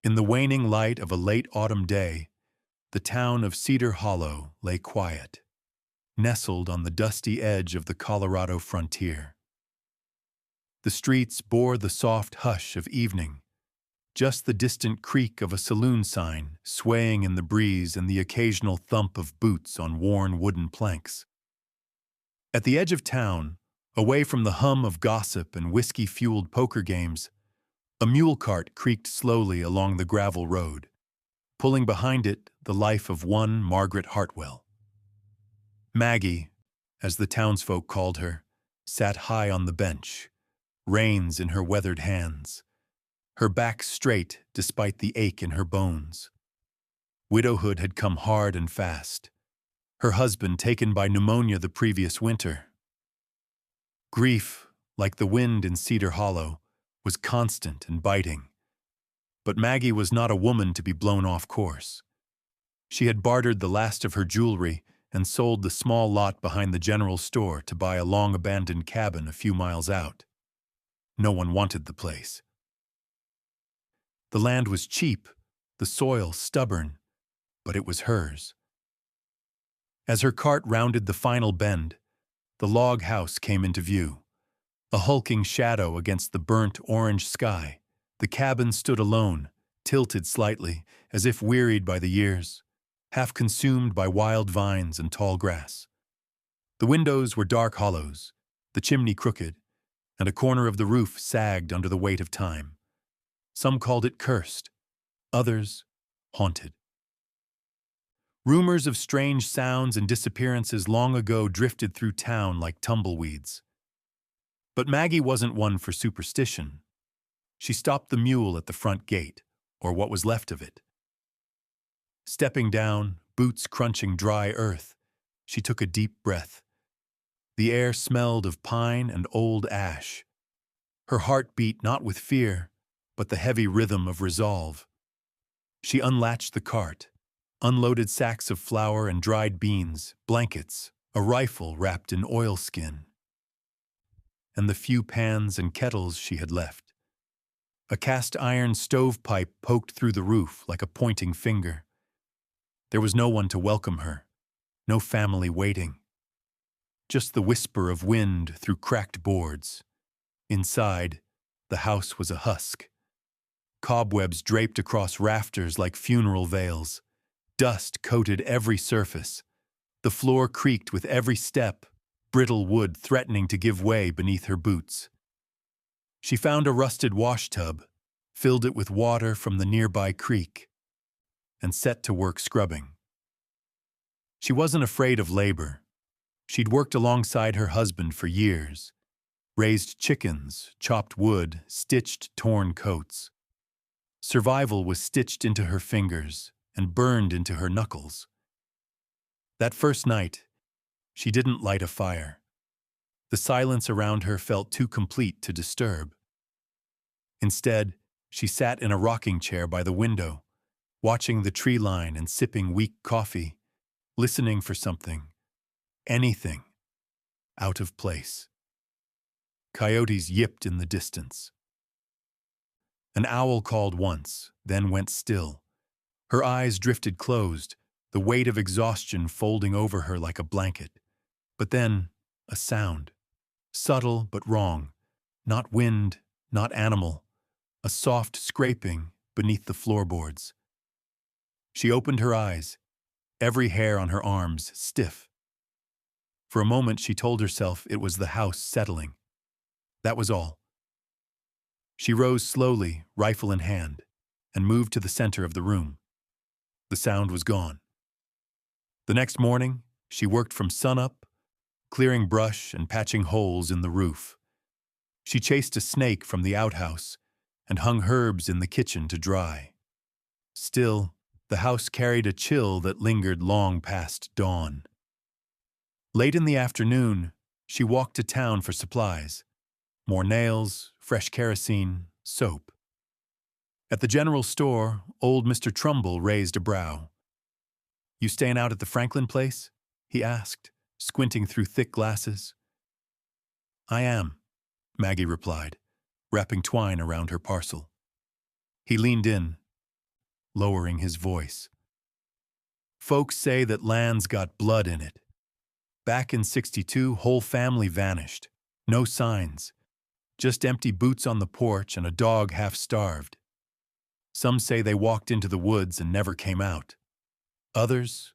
In the waning light of a late autumn day, the town of Cedar Hollow lay quiet, nestled on the dusty edge of the Colorado frontier. The streets bore the soft hush of evening, just the distant creak of a saloon sign swaying in the breeze and the occasional thump of boots on worn wooden planks. At the edge of town, away from the hum of gossip and whiskey-fueled poker games, a mule cart creaked slowly along the gravel road, pulling behind it the life of one Margaret Hartwell. Maggie, as the townsfolk called her, sat high on the bench, reins in her weathered hands, her back straight despite the ache in her bones. Widowhood had come hard and fast, her husband taken by pneumonia the previous winter. Grief, like the wind in Cedar Hollow, was constant and biting. But Maggie was not a woman to be blown off course. She had bartered the last of her jewelry and sold the small lot behind the general store to buy a long-abandoned cabin a few miles out. No one wanted the place. The land was cheap, the soil stubborn, but it was hers. As her cart rounded the final bend, the log house came into view. A hulking shadow against the burnt orange sky, the cabin stood alone, tilted slightly, as if wearied by the years, half consumed by wild vines and tall grass. The windows were dark hollows, the chimney crooked, and a corner of the roof sagged under the weight of time. Some called it cursed, others haunted. Rumors of strange sounds and disappearances long ago drifted through town like tumbleweeds. But Maggie wasn't one for superstition. She stopped the mule at the front gate, or what was left of it. Stepping down, boots crunching dry earth, she took a deep breath. The air smelled of pine and old ash. Her heart beat not with fear, but the heavy rhythm of resolve. She unlatched the cart, unloaded sacks of flour and dried beans, blankets, a rifle wrapped in oilskin, and the few pans and kettles she had left. A cast-iron stovepipe poked through the roof like a pointing finger. There was no one to welcome her, no family waiting. Just the whisper of wind through cracked boards. Inside, the house was a husk. Cobwebs draped across rafters like funeral veils. Dust coated every surface. The floor creaked with every step, brittle wood threatening to give way beneath her boots. She found a rusted washtub, filled it with water from the nearby creek, and set to work scrubbing. She wasn't afraid of labor. She'd worked alongside her husband for years, raised chickens, chopped wood, stitched torn coats. Survival was stitched into her fingers and burned into her knuckles. That first night, she didn't light a fire. The silence around her felt too complete to disturb. Instead, she sat in a rocking chair by the window, watching the tree line and sipping weak coffee, listening for something, anything, out of place. Coyotes yipped in the distance. An owl called once, then went still. Her eyes drifted closed, the weight of exhaustion folding over her like a blanket. But then, a sound. Subtle but wrong. Not wind, not animal. A soft scraping beneath the floorboards. She opened her eyes, every hair on her arms stiff. For a moment she told herself it was the house settling. That was all. She rose slowly, rifle in hand, and moved to the center of the room. The sound was gone. The next morning, she worked from sunup, clearing brush and patching holes in the roof. She chased a snake from the outhouse and hung herbs in the kitchen to dry. Still, the house carried a chill that lingered long past dawn. Late in the afternoon, she walked to town for supplies. More nails, fresh kerosene, soap. At the general store, old Mr. Trumbull raised a brow. "You staying out at the Franklin place?" he asked, squinting through thick glasses. "I am," Maggie replied, wrapping twine around her parcel. He leaned in. lowering his voice. Folks say that land's got blood in it. Back in '62, whole family vanished. No signs. Just empty boots on the porch and a dog half-starved. Some say they walked into the woods and never came out. Others,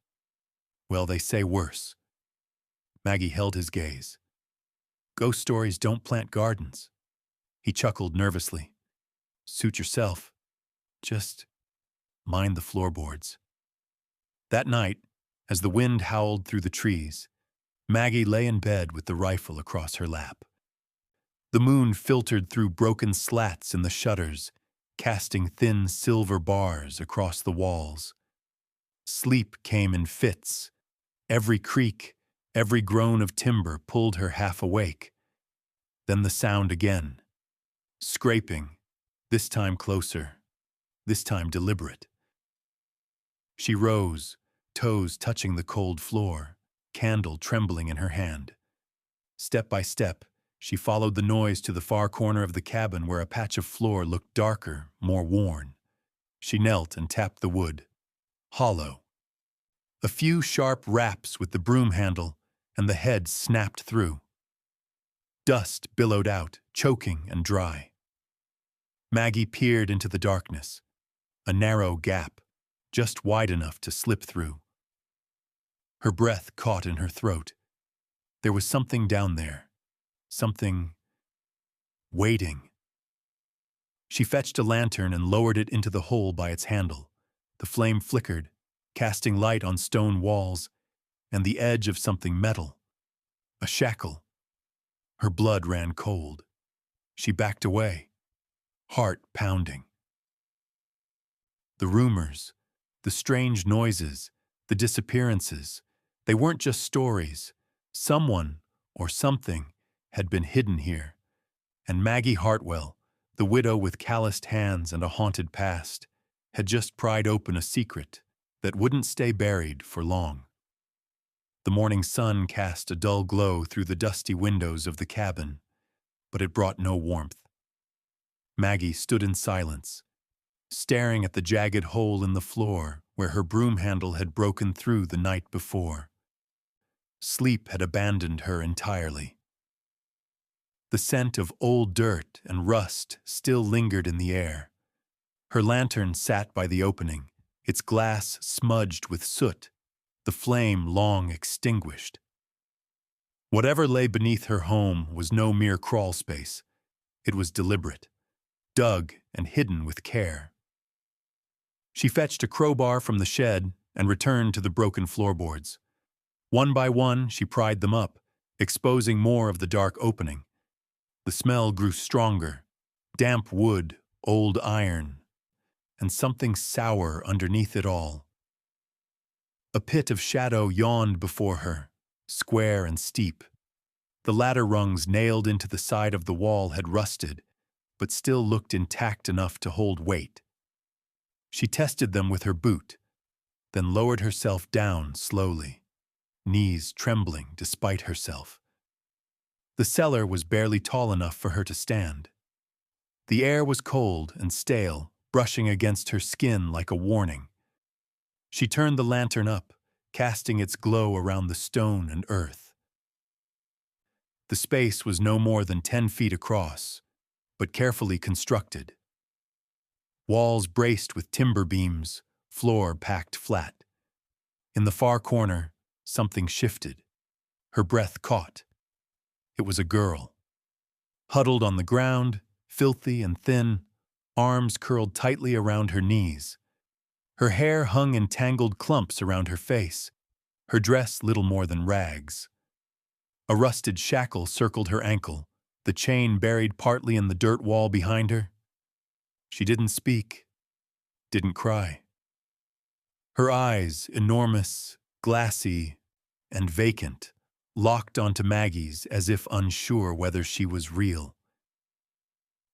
well, they say worse. Maggie held his gaze. Ghost stories don't plant gardens. He chuckled nervously. Suit yourself. Just mind the floorboards. That night, as the wind howled through the trees, Maggie lay in bed with the rifle across her lap. The moon filtered through broken slats in the shutters, casting thin silver bars across the walls. Sleep came in fits. Every creak, every groan of timber pulled her half awake. Then the sound again. Scraping, this time closer, this time deliberate. She rose, toes touching the cold floor, candle trembling in her hand. Step by step, she followed the noise to the far corner of the cabin where a patch of floor looked darker, more worn. She knelt and tapped the wood. Hollow. A few sharp raps with the broom handle, and the head snapped through. Dust billowed out, choking and dry. Maggie peered into the darkness. A narrow gap, just wide enough to slip through. Her breath caught in her throat. There was something down there. Something waiting. She fetched a lantern and lowered it into the hole by its handle. The flame flickered, casting light on stone walls and the edge of something metal. A shackle. Her blood ran cold. She backed away, heart pounding. The rumors, the strange noises, the disappearances, they weren't just stories. Someone or something had been hidden here, and Maggie Hartwell, the widow with calloused hands and a haunted past, had just pried open a secret that wouldn't stay buried for long. The morning sun cast a dull glow through the dusty windows of the cabin, but it brought no warmth. Maggie stood in silence, staring at the jagged hole in the floor where her broom handle had broken through the night before. Sleep had abandoned her entirely. The scent of old dirt and rust still lingered in the air. Her lantern sat by the opening, its glass smudged with soot, the flame long extinguished. Whatever lay beneath her home was no mere crawl space. It was deliberate, dug and hidden with care. She fetched a crowbar from the shed and returned to the broken floorboards. One by one, she pried them up, exposing more of the dark opening. The smell grew stronger, damp wood, old iron, and something sour underneath it all. A pit of shadow yawned before her, square and steep. The ladder rungs nailed into the side of the wall had rusted, but still looked intact enough to hold weight. She tested them with her boot, then lowered herself down slowly, knees trembling despite herself. The cellar was barely tall enough for her to stand. The air was cold and stale, brushing against her skin like a warning. She turned the lantern up, casting its glow around the stone and earth. The space was no more than 10 feet across, but carefully constructed. Walls braced with timber beams, floor packed flat. In the far corner, something shifted. Her breath caught. It was a girl. Huddled on the ground, filthy and thin, arms curled tightly around her knees. Her hair hung in tangled clumps around her face, her dress little more than rags. A rusted shackle circled her ankle, the chain buried partly in the dirt wall behind her. She didn't speak, didn't cry. Her eyes, enormous, glassy, and vacant, locked onto Maggie's as if unsure whether she was real.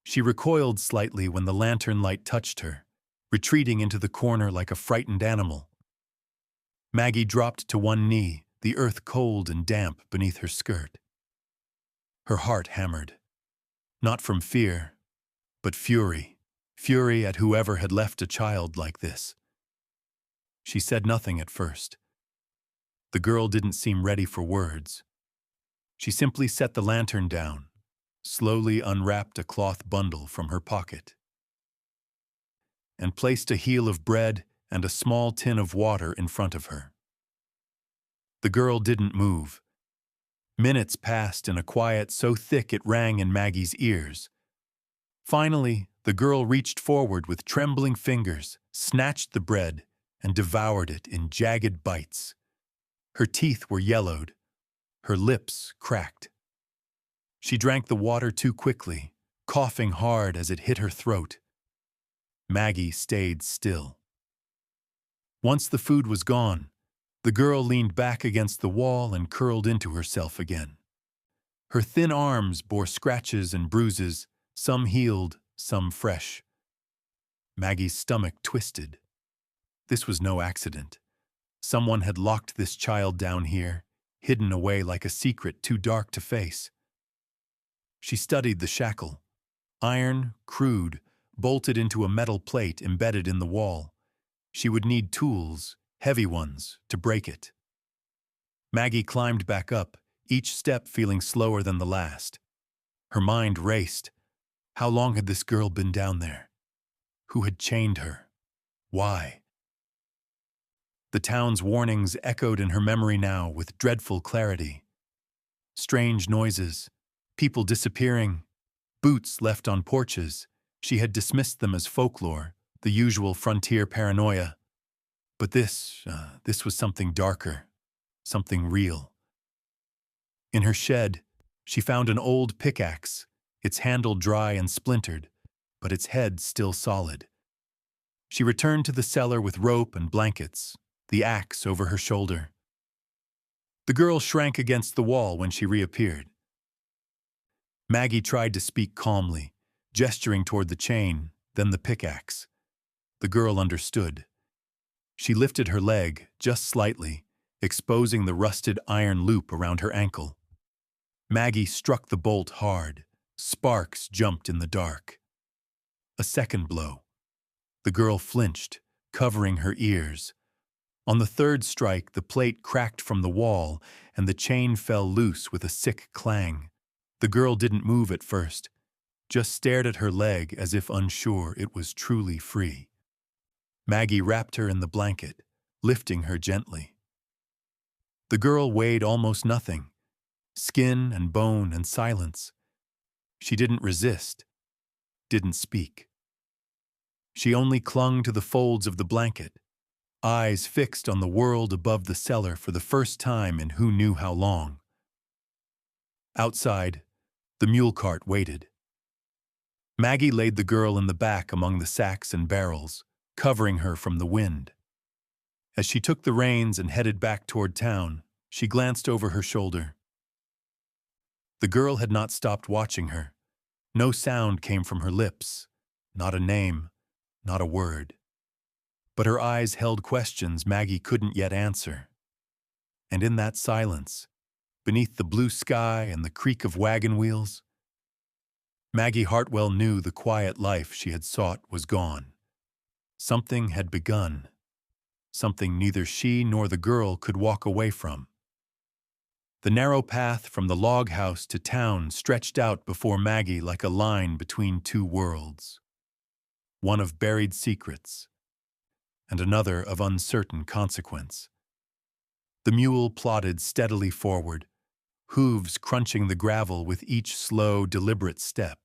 She recoiled slightly when the lantern light touched her, retreating into the corner like a frightened animal. Maggie dropped to one knee, the earth cold and damp beneath her skirt. Her heart hammered, not from fear, but fury, fury at whoever had left a child like this. She said nothing at first. The girl didn't seem ready for words. She simply set the lantern down, slowly unwrapped a cloth bundle from her pocket, and placed a heel of bread and a small tin of water in front of her. The girl didn't move. Minutes passed in a quiet so thick it rang in Maggie's ears. Finally, the girl reached forward with trembling fingers, snatched the bread, and devoured it in jagged bites. Her teeth were yellowed, her lips cracked. She drank the water too quickly, coughing hard as it hit her throat. Maggie stayed still. Once the food was gone, the girl leaned back against the wall and curled into herself again. Her thin arms bore scratches and bruises, some healed, some fresh. Maggie's stomach twisted. This was no accident. Someone had locked this child down here, hidden away like a secret too dark to face. She studied the shackle. Iron, crude, bolted into a metal plate embedded in the wall. She would need tools, heavy ones, to break it. Maggie climbed back up, each step feeling slower than the last. Her mind raced. How long had this girl been down there? Who had chained her? Why? The town's warnings echoed in her memory now with dreadful clarity. Strange noises, people disappearing, boots left on porches. She had dismissed them as folklore, the usual frontier paranoia. But this was something darker, something real. In her shed, she found an old pickaxe, its handle dry and splintered, but its head still solid. She returned to the cellar with rope and blankets, the axe over her shoulder. The girl shrank against the wall when she reappeared. Maggie tried to speak calmly, gesturing toward the chain, then the pickaxe. The girl understood. She lifted her leg, just slightly, exposing the rusted iron loop around her ankle. Maggie struck the bolt hard. Sparks jumped in the dark. A second blow. The girl flinched, covering her ears. On the third strike, the plate cracked from the wall, and the chain fell loose with a sick clang. The girl didn't move at first, just stared at her leg as if unsure it was truly free. Maggie wrapped her in the blanket, lifting her gently. The girl weighed almost nothing, skin and bone and silence. She didn't resist, didn't speak. She only clung to the folds of the blanket, eyes fixed on the world above the cellar for the first time in who knew how long. Outside, the mule cart waited. Maggie laid the girl in the back among the sacks and barrels, covering her from the wind. As she took the reins and headed back toward town, she glanced over her shoulder. The girl had not stopped watching her. No sound came from her lips, not a name, not a word. But her eyes held questions Maggie couldn't yet answer. And in that silence, beneath the blue sky and the creak of wagon wheels, Maggie Hartwell knew the quiet life she had sought was gone. Something had begun, something neither she nor the girl could walk away from. The narrow path from the log house to town stretched out before Maggie like a line between two worlds, one of buried secrets and another of uncertain consequence. The mule plodded steadily forward, hooves crunching the gravel with each slow, deliberate step.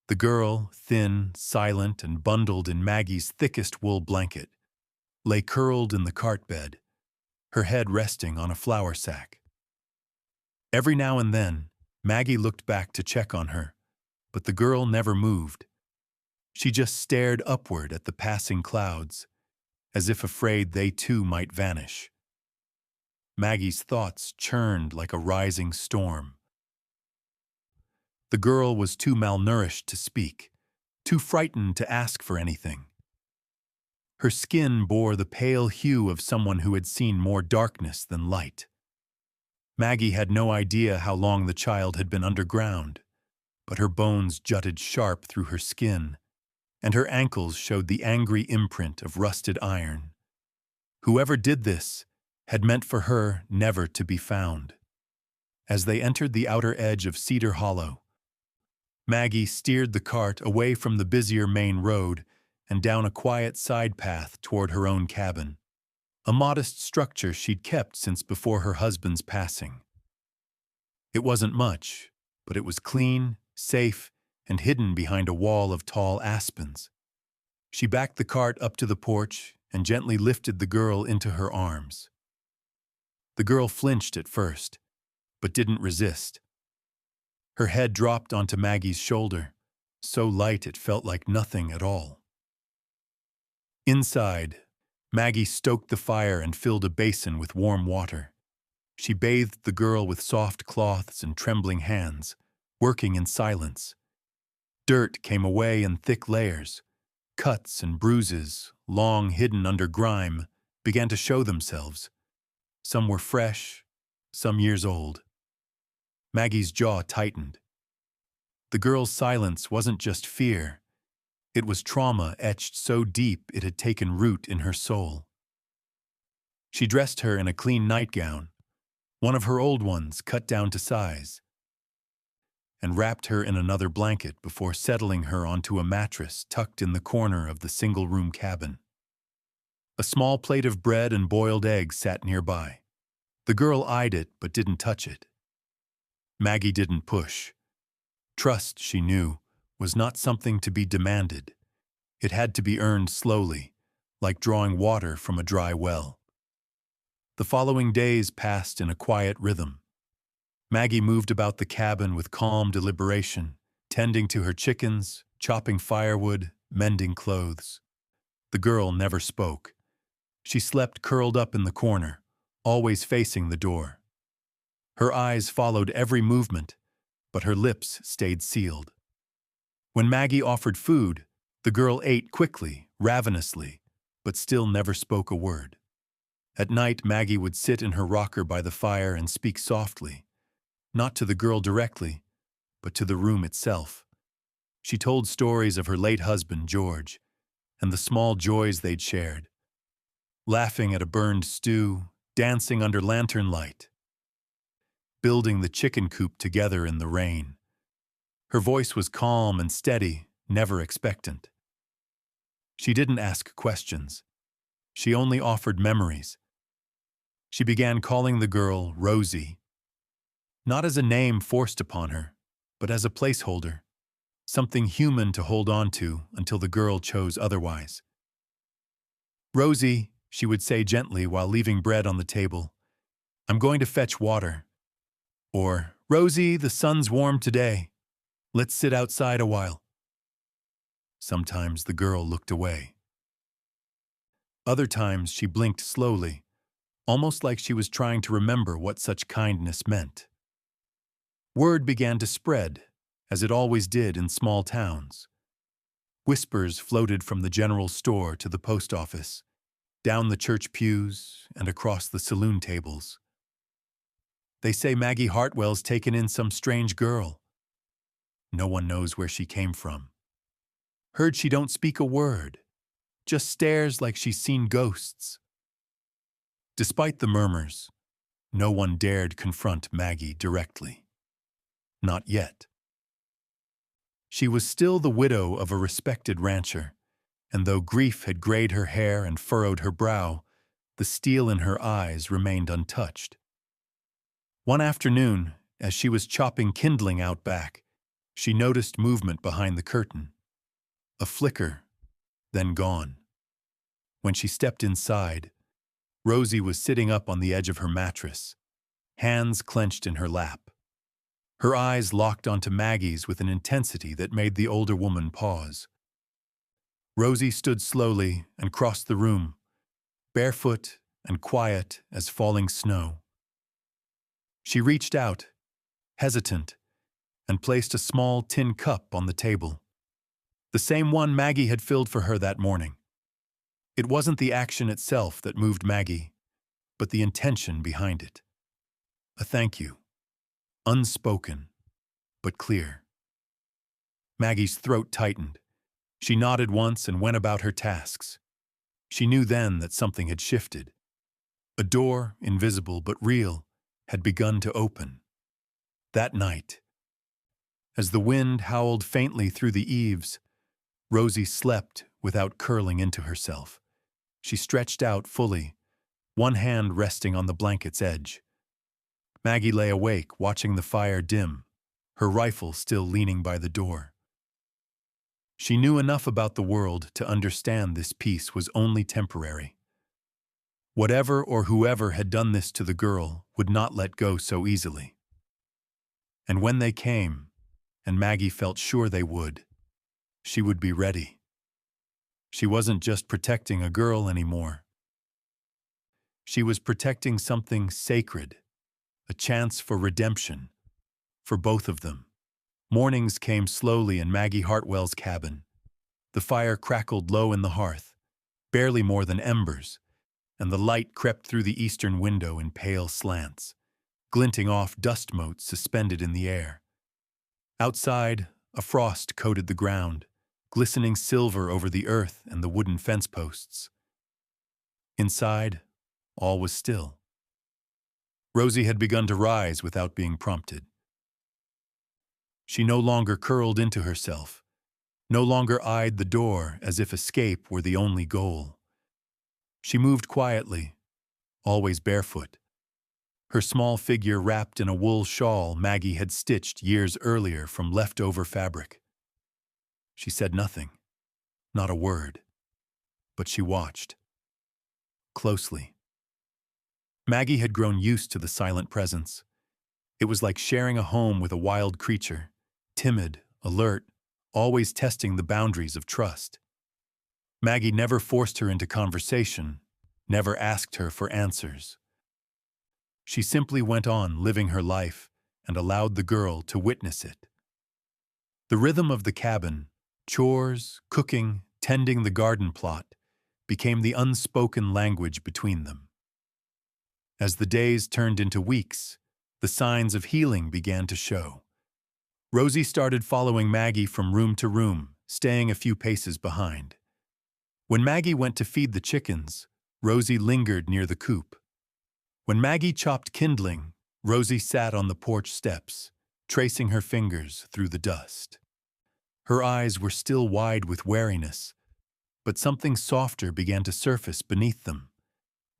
The girl, thin, silent, and bundled in Maggie's thickest wool blanket, lay curled in the cart bed, her head resting on a flour sack. Every now and then, Maggie looked back to check on her, but the girl never moved. She just stared upward at the passing clouds, as if afraid they too might vanish. Maggie's thoughts churned like a rising storm. The girl was too malnourished to speak, too frightened to ask for anything. Her skin bore the pale hue of someone who had seen more darkness than light. Maggie had no idea how long the child had been underground, but her bones jutted sharp through her skin, and her ankles showed the angry imprint of rusted iron. Whoever did this had meant for her never to be found. As they entered the outer edge of Cedar Hollow, Maggie steered the cart away from the busier main road and down a quiet side path toward her own cabin, a modest structure she'd kept since before her husband's passing. It wasn't much, but it was clean, safe, and hidden behind a wall of tall aspens. She backed the cart up to the porch and gently lifted the girl into her arms. The girl flinched at first, but didn't resist. Her head dropped onto Maggie's shoulder, so light it felt like nothing at all. Inside, Maggie stoked the fire and filled a basin with warm water. She bathed the girl with soft cloths and trembling hands, working in silence. Dirt came away in thick layers. Cuts and bruises, long hidden under grime, began to show themselves. Some were fresh, some years old. Maggie's jaw tightened. The girl's silence wasn't just fear. It was trauma etched so deep it had taken root in her soul. She dressed her in a clean nightgown, one of her old ones cut down to size, and wrapped her in another blanket before settling her onto a mattress tucked in the corner of the single-room cabin. A small plate of bread and boiled eggs sat nearby. The girl eyed it but didn't touch it. Maggie didn't push. Trust, she knew, was not something to be demanded. It had to be earned slowly, like drawing water from a dry well. The following days passed in a quiet rhythm. Maggie moved about the cabin with calm deliberation, tending to her chickens, chopping firewood, mending clothes. The girl never spoke. She slept curled up in the corner, always facing the door. Her eyes followed every movement, but her lips stayed sealed. When Maggie offered food, the girl ate quickly, ravenously, but still never spoke a word. At night, Maggie would sit in her rocker by the fire and speak softly, not to the girl directly, but to the room itself. She told stories of her late husband, George, and the small joys they'd shared. Laughing at a burned stew, dancing under lantern light, building the chicken coop together in the rain. Her voice was calm and steady, never expectant. She didn't ask questions. She only offered memories. She began calling the girl Rosie, not as a name forced upon her, but as a placeholder, something human to hold on to until the girl chose otherwise. "Rosie," she would say gently while leaving bread on the table, "I'm going to fetch water." Or, "Rosie, the sun's warm today. Let's sit outside a while." Sometimes the girl looked away. Other times she blinked slowly, almost like she was trying to remember what such kindness meant. Word began to spread, as it always did in small towns. Whispers floated from the general store to the post office, down the church pews, and across the saloon tables. "They say Maggie Hartwell's taken in some strange girl. No one knows where she came from. Heard she don't speak a word, just stares like she's seen ghosts." Despite the murmurs, no one dared confront Maggie directly. Not yet. She was still the widow of a respected rancher, and though grief had grayed her hair and furrowed her brow, the steel in her eyes remained untouched. One afternoon, as she was chopping kindling out back, she noticed movement behind the curtain. A flicker, then gone. When she stepped inside, Rosie was sitting up on the edge of her mattress, hands clenched in her lap. Her eyes locked onto Maggie's with an intensity that made the older woman pause. Rosie stood slowly and crossed the room, barefoot and quiet as falling snow. She reached out, hesitant, and placed a small tin cup on the table, the same one Maggie had filled for her that morning. It wasn't the action itself that moved Maggie, but the intention behind it. A thank you, unspoken, but clear. Maggie's throat tightened. She nodded once and went about her tasks. She knew then that something had shifted. A door, invisible but real, had begun to open. That night, as the wind howled faintly through the eaves, Rosie slept without curling into herself. She stretched out fully, one hand resting on the blanket's edge. Maggie lay awake, watching the fire dim, her rifle still leaning by the door. She knew enough about the world to understand this peace was only temporary. Whatever or whoever had done this to the girl would not let go so easily. And when they came, and Maggie felt sure they would, she would be ready. She wasn't just protecting a girl anymore. She was protecting something sacred, a chance for redemption, for both of them. Mornings came slowly in Maggie Hartwell's cabin. The fire crackled low in the hearth, barely more than embers, and the light crept through the eastern window in pale slants, glinting off dust motes suspended in the air. Outside, a frost coated the ground, glistening silver over the earth and the wooden fence posts. Inside, all was still. Rosie had begun to rise without being prompted. She no longer curled into herself, no longer eyed the door as if escape were the only goal. She moved quietly, always barefoot, her small figure wrapped in a wool shawl Maggie had stitched years earlier from leftover fabric. She said nothing, not a word, but she watched. Closely. Maggie had grown used to the silent presence. It was like sharing a home with a wild creature, timid, alert, always testing the boundaries of trust. Maggie never forced her into conversation, never asked her for answers. She simply went on living her life and allowed the girl to witness it. The rhythm of the cabin, chores, cooking, tending the garden plot, became the unspoken language between them. As the days turned into weeks, the signs of healing began to show. Rosie started following Maggie from room to room, staying a few paces behind. When Maggie went to feed the chickens, Rosie lingered near the coop. When Maggie chopped kindling, Rosie sat on the porch steps, tracing her fingers through the dust. Her eyes were still wide with wariness, but something softer began to surface beneath them.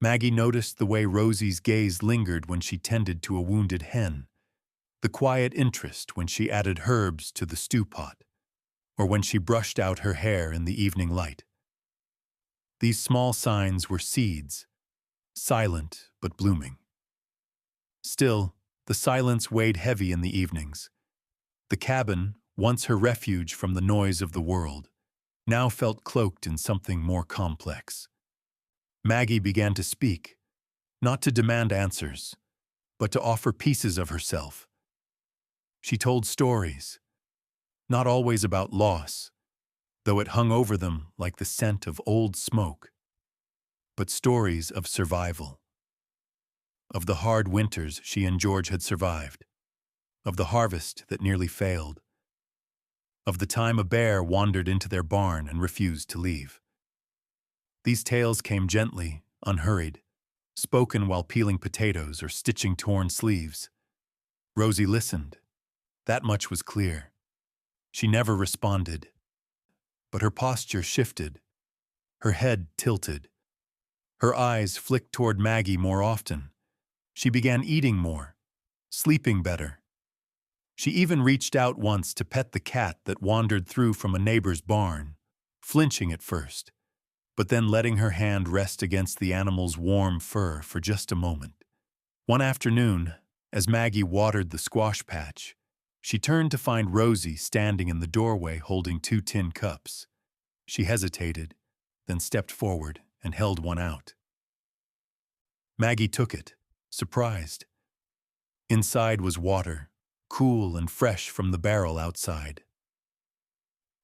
Maggie noticed the way Rosie's gaze lingered when she tended to a wounded hen, the quiet interest when she added herbs to the stew pot, or when she brushed out her hair in the evening light. These small signs were seeds, silent but blooming. Still, the silence weighed heavy in the evenings. The cabin, once her refuge from the noise of the world, now felt cloaked in something more complex. Maggie began to speak, not to demand answers, but to offer pieces of herself. She told stories, not always about loss, though it hung over them like the scent of old smoke, but stories of survival. Of the hard winters she and George had survived, of the harvest that nearly failed, of the time a bear wandered into their barn and refused to leave. These tales came gently, unhurried, spoken while peeling potatoes or stitching torn sleeves. Rosie listened. That much was clear. She never responded, but her posture shifted, her head tilted. Her eyes flicked toward Maggie more often. She began eating more, sleeping better. She even reached out once to pet the cat that wandered through from a neighbor's barn, flinching at first, but then letting her hand rest against the animal's warm fur for just a moment. One afternoon, as Maggie watered the squash patch, she turned to find Rosie standing in the doorway holding 2 tin cups. She hesitated, then stepped forward and held one out. Maggie took it, surprised. Inside was water, cool and fresh from the barrel outside.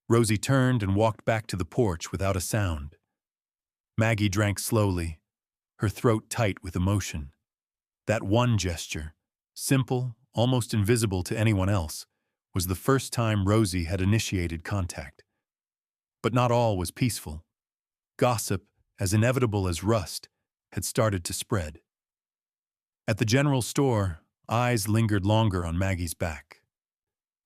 Rosie turned and walked back to the porch without a sound. Maggie drank slowly, her throat tight with emotion. That one gesture, simple, almost invisible to anyone else, was the first time Rosie had initiated contact. But not all was peaceful. Gossip, as inevitable as rust, had started to spread. At the general store, eyes lingered longer on Maggie's back.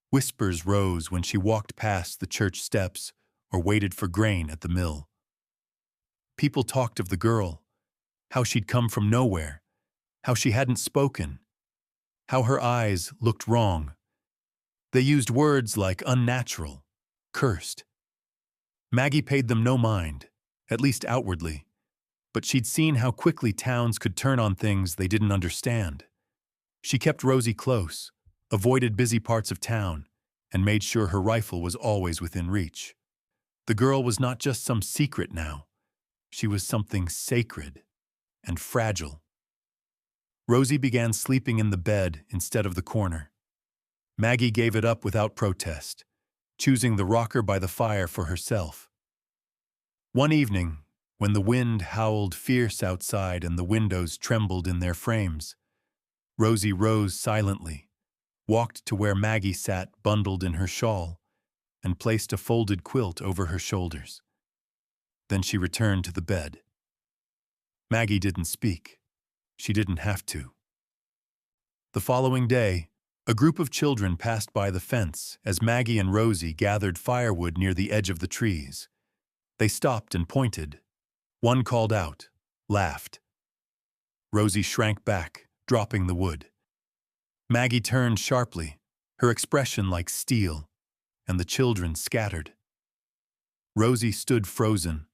Whispers rose when she walked past the church steps or waited for grain at the mill. People talked of the girl, how she'd come from nowhere, how she hadn't spoken, how her eyes looked wrong. They used words like unnatural, cursed. Maggie paid them no mind, at least outwardly, but she'd seen how quickly towns could turn on things they didn't understand. She kept Rosie close, avoided busy parts of town, and made sure her rifle was always within reach. The girl was not just some secret now. She was something sacred and fragile. Rosie began sleeping in the bed instead of the corner. Maggie gave it up without protest, choosing the rocker by the fire for herself. One evening, when the wind howled fierce outside and the windows trembled in their frames, Rosie rose silently, walked to where Maggie sat bundled in her shawl, and placed a folded quilt over her shoulders. Then she returned to the bed. Maggie didn't speak. She didn't have to. The following day, a group of children passed by the fence as Maggie and Rosie gathered firewood near the edge of the trees. They stopped and pointed. One called out, laughed. Rosie shrank back, dropping the wood. Maggie turned sharply, her expression like steel, and the children scattered. Rosie stood frozen,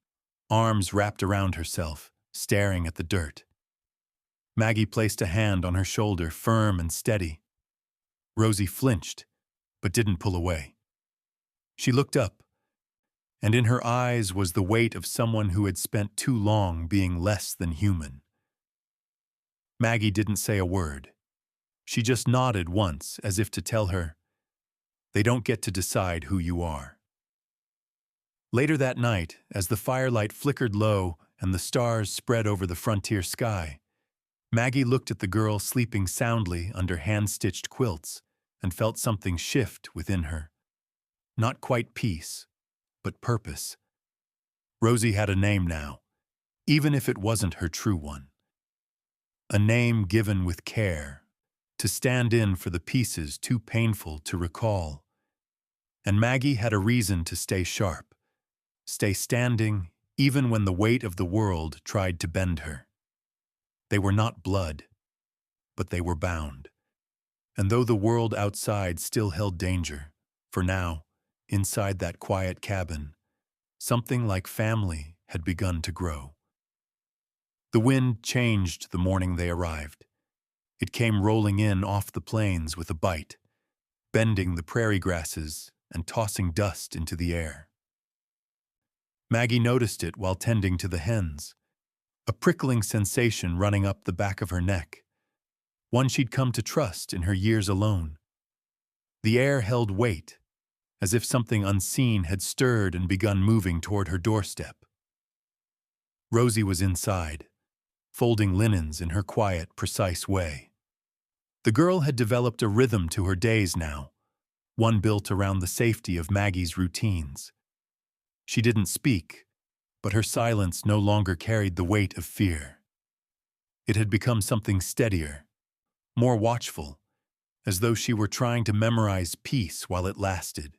arms wrapped around herself, staring at the dirt. Maggie placed a hand on her shoulder, firm and steady. Rosie flinched, but didn't pull away. She looked up, and in her eyes was the weight of someone who had spent too long being less than human. Maggie didn't say a word. She just nodded once, as if to tell her, "They don't get to decide who you are." Later that night, as the firelight flickered low and the stars spread over the frontier sky, Maggie looked at the girl sleeping soundly under hand-stitched quilts and felt something shift within her. Not quite peace, but purpose. Rosie had a name now, even if it wasn't her true one. A name given with care, to stand in for the pieces too painful to recall. And Maggie had a reason to stay sharp, stay standing even when the weight of the world tried to bend her. They were not blood, but they were bound. And though the world outside still held danger, for now, inside that quiet cabin, something like family had begun to grow. The wind changed the morning they arrived. It came rolling in off the plains with a bite, bending the prairie grasses and tossing dust into the air. Maggie noticed it while tending to the hens, a prickling sensation running up the back of her neck, one she'd come to trust in her years alone. The air held weight, as if something unseen had stirred and begun moving toward her doorstep. Rosie was inside, folding linens in her quiet, precise way. The girl had developed a rhythm to her days now, one built around the safety of Maggie's routines. She didn't speak, but her silence no longer carried the weight of fear. It had become something steadier, more watchful, as though she were trying to memorize peace while it lasted.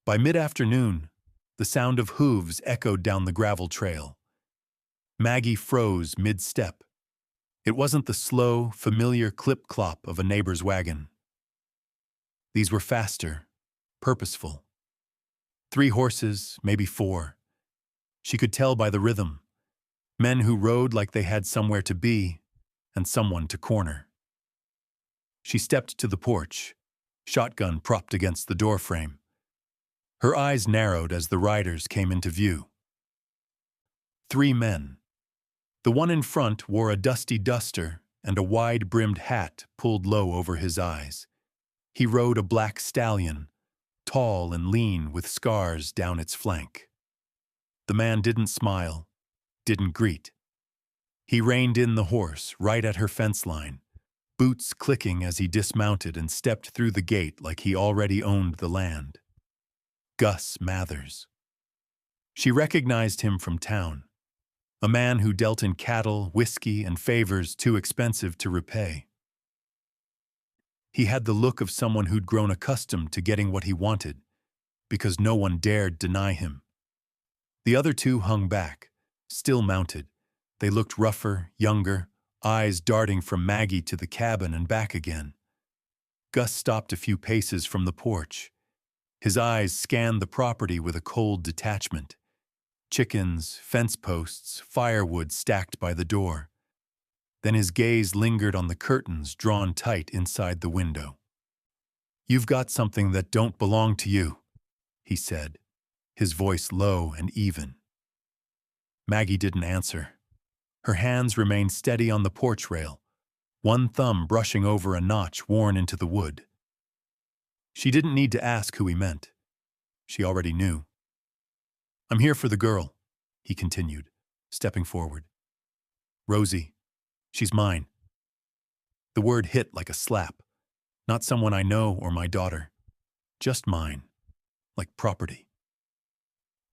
By mid-afternoon, the sound of hooves echoed down the gravel trail. Maggie froze mid-step. It wasn't the slow, familiar clip-clop of a neighbor's wagon. These were faster, purposeful. 3 horses, maybe 4. She could tell by the rhythm. Men who rode like they had somewhere to be and someone to corner. She stepped to the porch, shotgun propped against the doorframe. Her eyes narrowed as the riders came into view. 3 men. The one in front wore a dusty duster and a wide-brimmed hat pulled low over his eyes. He rode a black stallion, tall and lean with scars down its flank. The man didn't smile, didn't greet. He reined in the horse right at her fence line, boots clicking as he dismounted and stepped through the gate like he already owned the land. Gus Mathers. She recognized him from town, a man who dealt in cattle, whiskey, and favors too expensive to repay. He had the look of someone who'd grown accustomed to getting what he wanted, because no one dared deny him. The other two hung back, still mounted. They looked rougher, younger, eyes darting from Maggie to the cabin and back again. Gus stopped a few paces from the porch. His eyes scanned the property with a cold detachment. Chickens, fence posts, firewood stacked by the door. Then his gaze lingered on the curtains drawn tight inside the window. "You've got something that don't belong to you," he said, his voice low and even. Maggie didn't answer. Her hands remained steady on the porch rail, one thumb brushing over a notch worn into the wood. She didn't need to ask who he meant. She already knew. "I'm here for the girl," he continued, stepping forward. "Rosie. She's mine." The word hit like a slap. Not someone I know or my daughter. Just mine. Like property.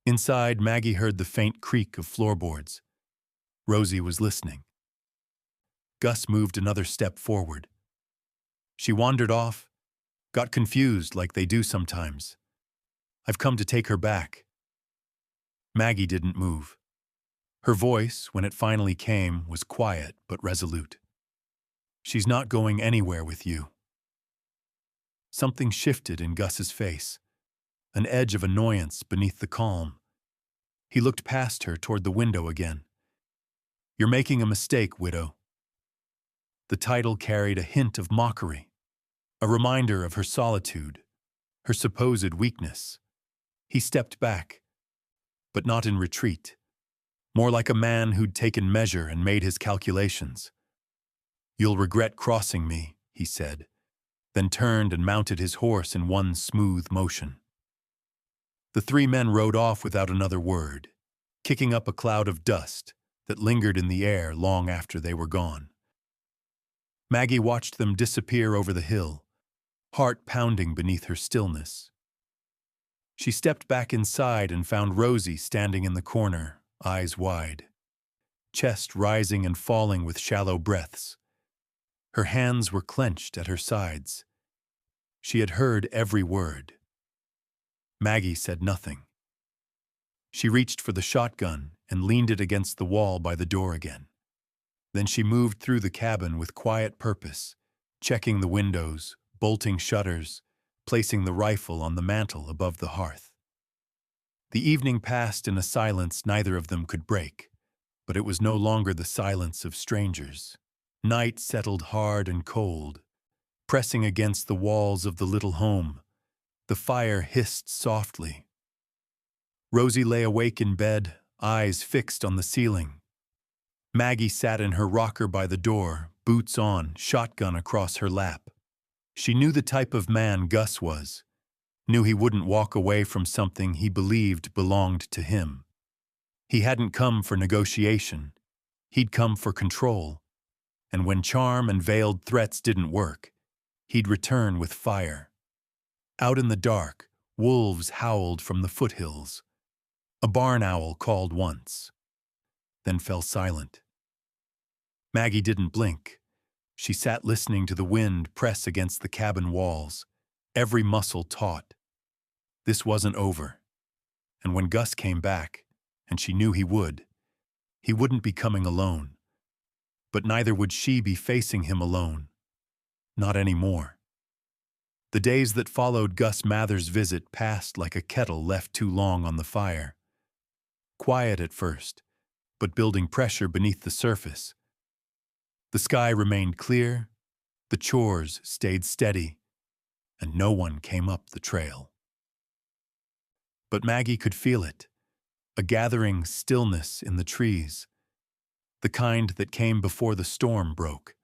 Inside, Maggie heard the faint creak of floorboards. Rosie was listening. Gus moved another step forward. She wandered off, got confused like they do sometimes. "I've come to take her back." Maggie didn't move. Her voice, when it finally came, was quiet but resolute. "She's not going anywhere with you." Something shifted in Gus's face, an edge of annoyance beneath the calm. He looked past her toward the window again. "You're making a mistake, widow." The title carried a hint of mockery, a reminder of her solitude, her supposed weakness. He stepped back, but not in retreat, more like a man who'd taken measure and made his calculations. "You'll regret crossing me," he said, then turned and mounted his horse in one smooth motion. The three men rode off without another word, kicking up a cloud of dust that lingered in the air long after they were gone. Maggie watched them disappear over the hill, heart pounding beneath her stillness. She stepped back inside and found Rosie standing in the corner, eyes wide, chest rising and falling with shallow breaths. Her hands were clenched at her sides. She had heard every word. Maggie said nothing. She reached for the shotgun and leaned it against the wall by the door again. Then she moved through the cabin with quiet purpose, checking the windows, bolting shutters, placing the rifle on the mantel above the hearth. The evening passed in a silence neither of them could break, but it was no longer the silence of strangers. Night settled hard and cold, pressing against the walls of the little home. The fire hissed softly. Rosie lay awake in bed, eyes fixed on the ceiling. Maggie sat in her rocker by the door, boots on, shotgun across her lap. She knew the type of man Gus was, knew he wouldn't walk away from something he believed belonged to him. He hadn't come for negotiation. He'd come for control. And when charm and veiled threats didn't work, he'd return with fire. Out in the dark, wolves howled from the foothills. A barn owl called once, then fell silent. Maggie didn't blink. She sat listening to the wind press against the cabin walls, every muscle taut. This wasn't over. And when Gus came back, and she knew he wouldn't be coming alone. But neither would she be facing him alone. Not anymore. The days that followed Gus Mather's visit passed like a kettle left too long on the fire. Quiet at first, but building pressure beneath the surface. The sky remained clear, the chores stayed steady, and no one came up the trail. But Maggie could feel it, a gathering stillness in the trees, the kind that came before the storm broke.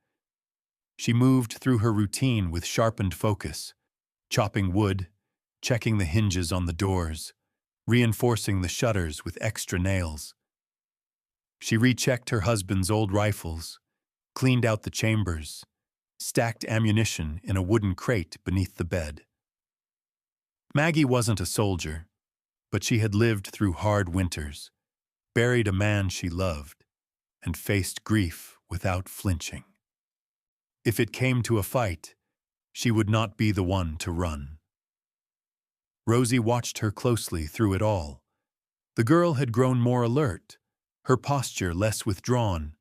She moved through her routine with sharpened focus, chopping wood, checking the hinges on the doors, reinforcing the shutters with extra nails. She rechecked her husband's old rifles, cleaned out the chambers, stacked ammunition in a wooden crate beneath the bed. Maggie wasn't a soldier, But she had lived through hard winters, buried a man she loved, and faced grief without flinching. If it came to a fight, she would not be the one to run. Rosie watched her closely through it all. The girl had grown more alert, her posture less withdrawn,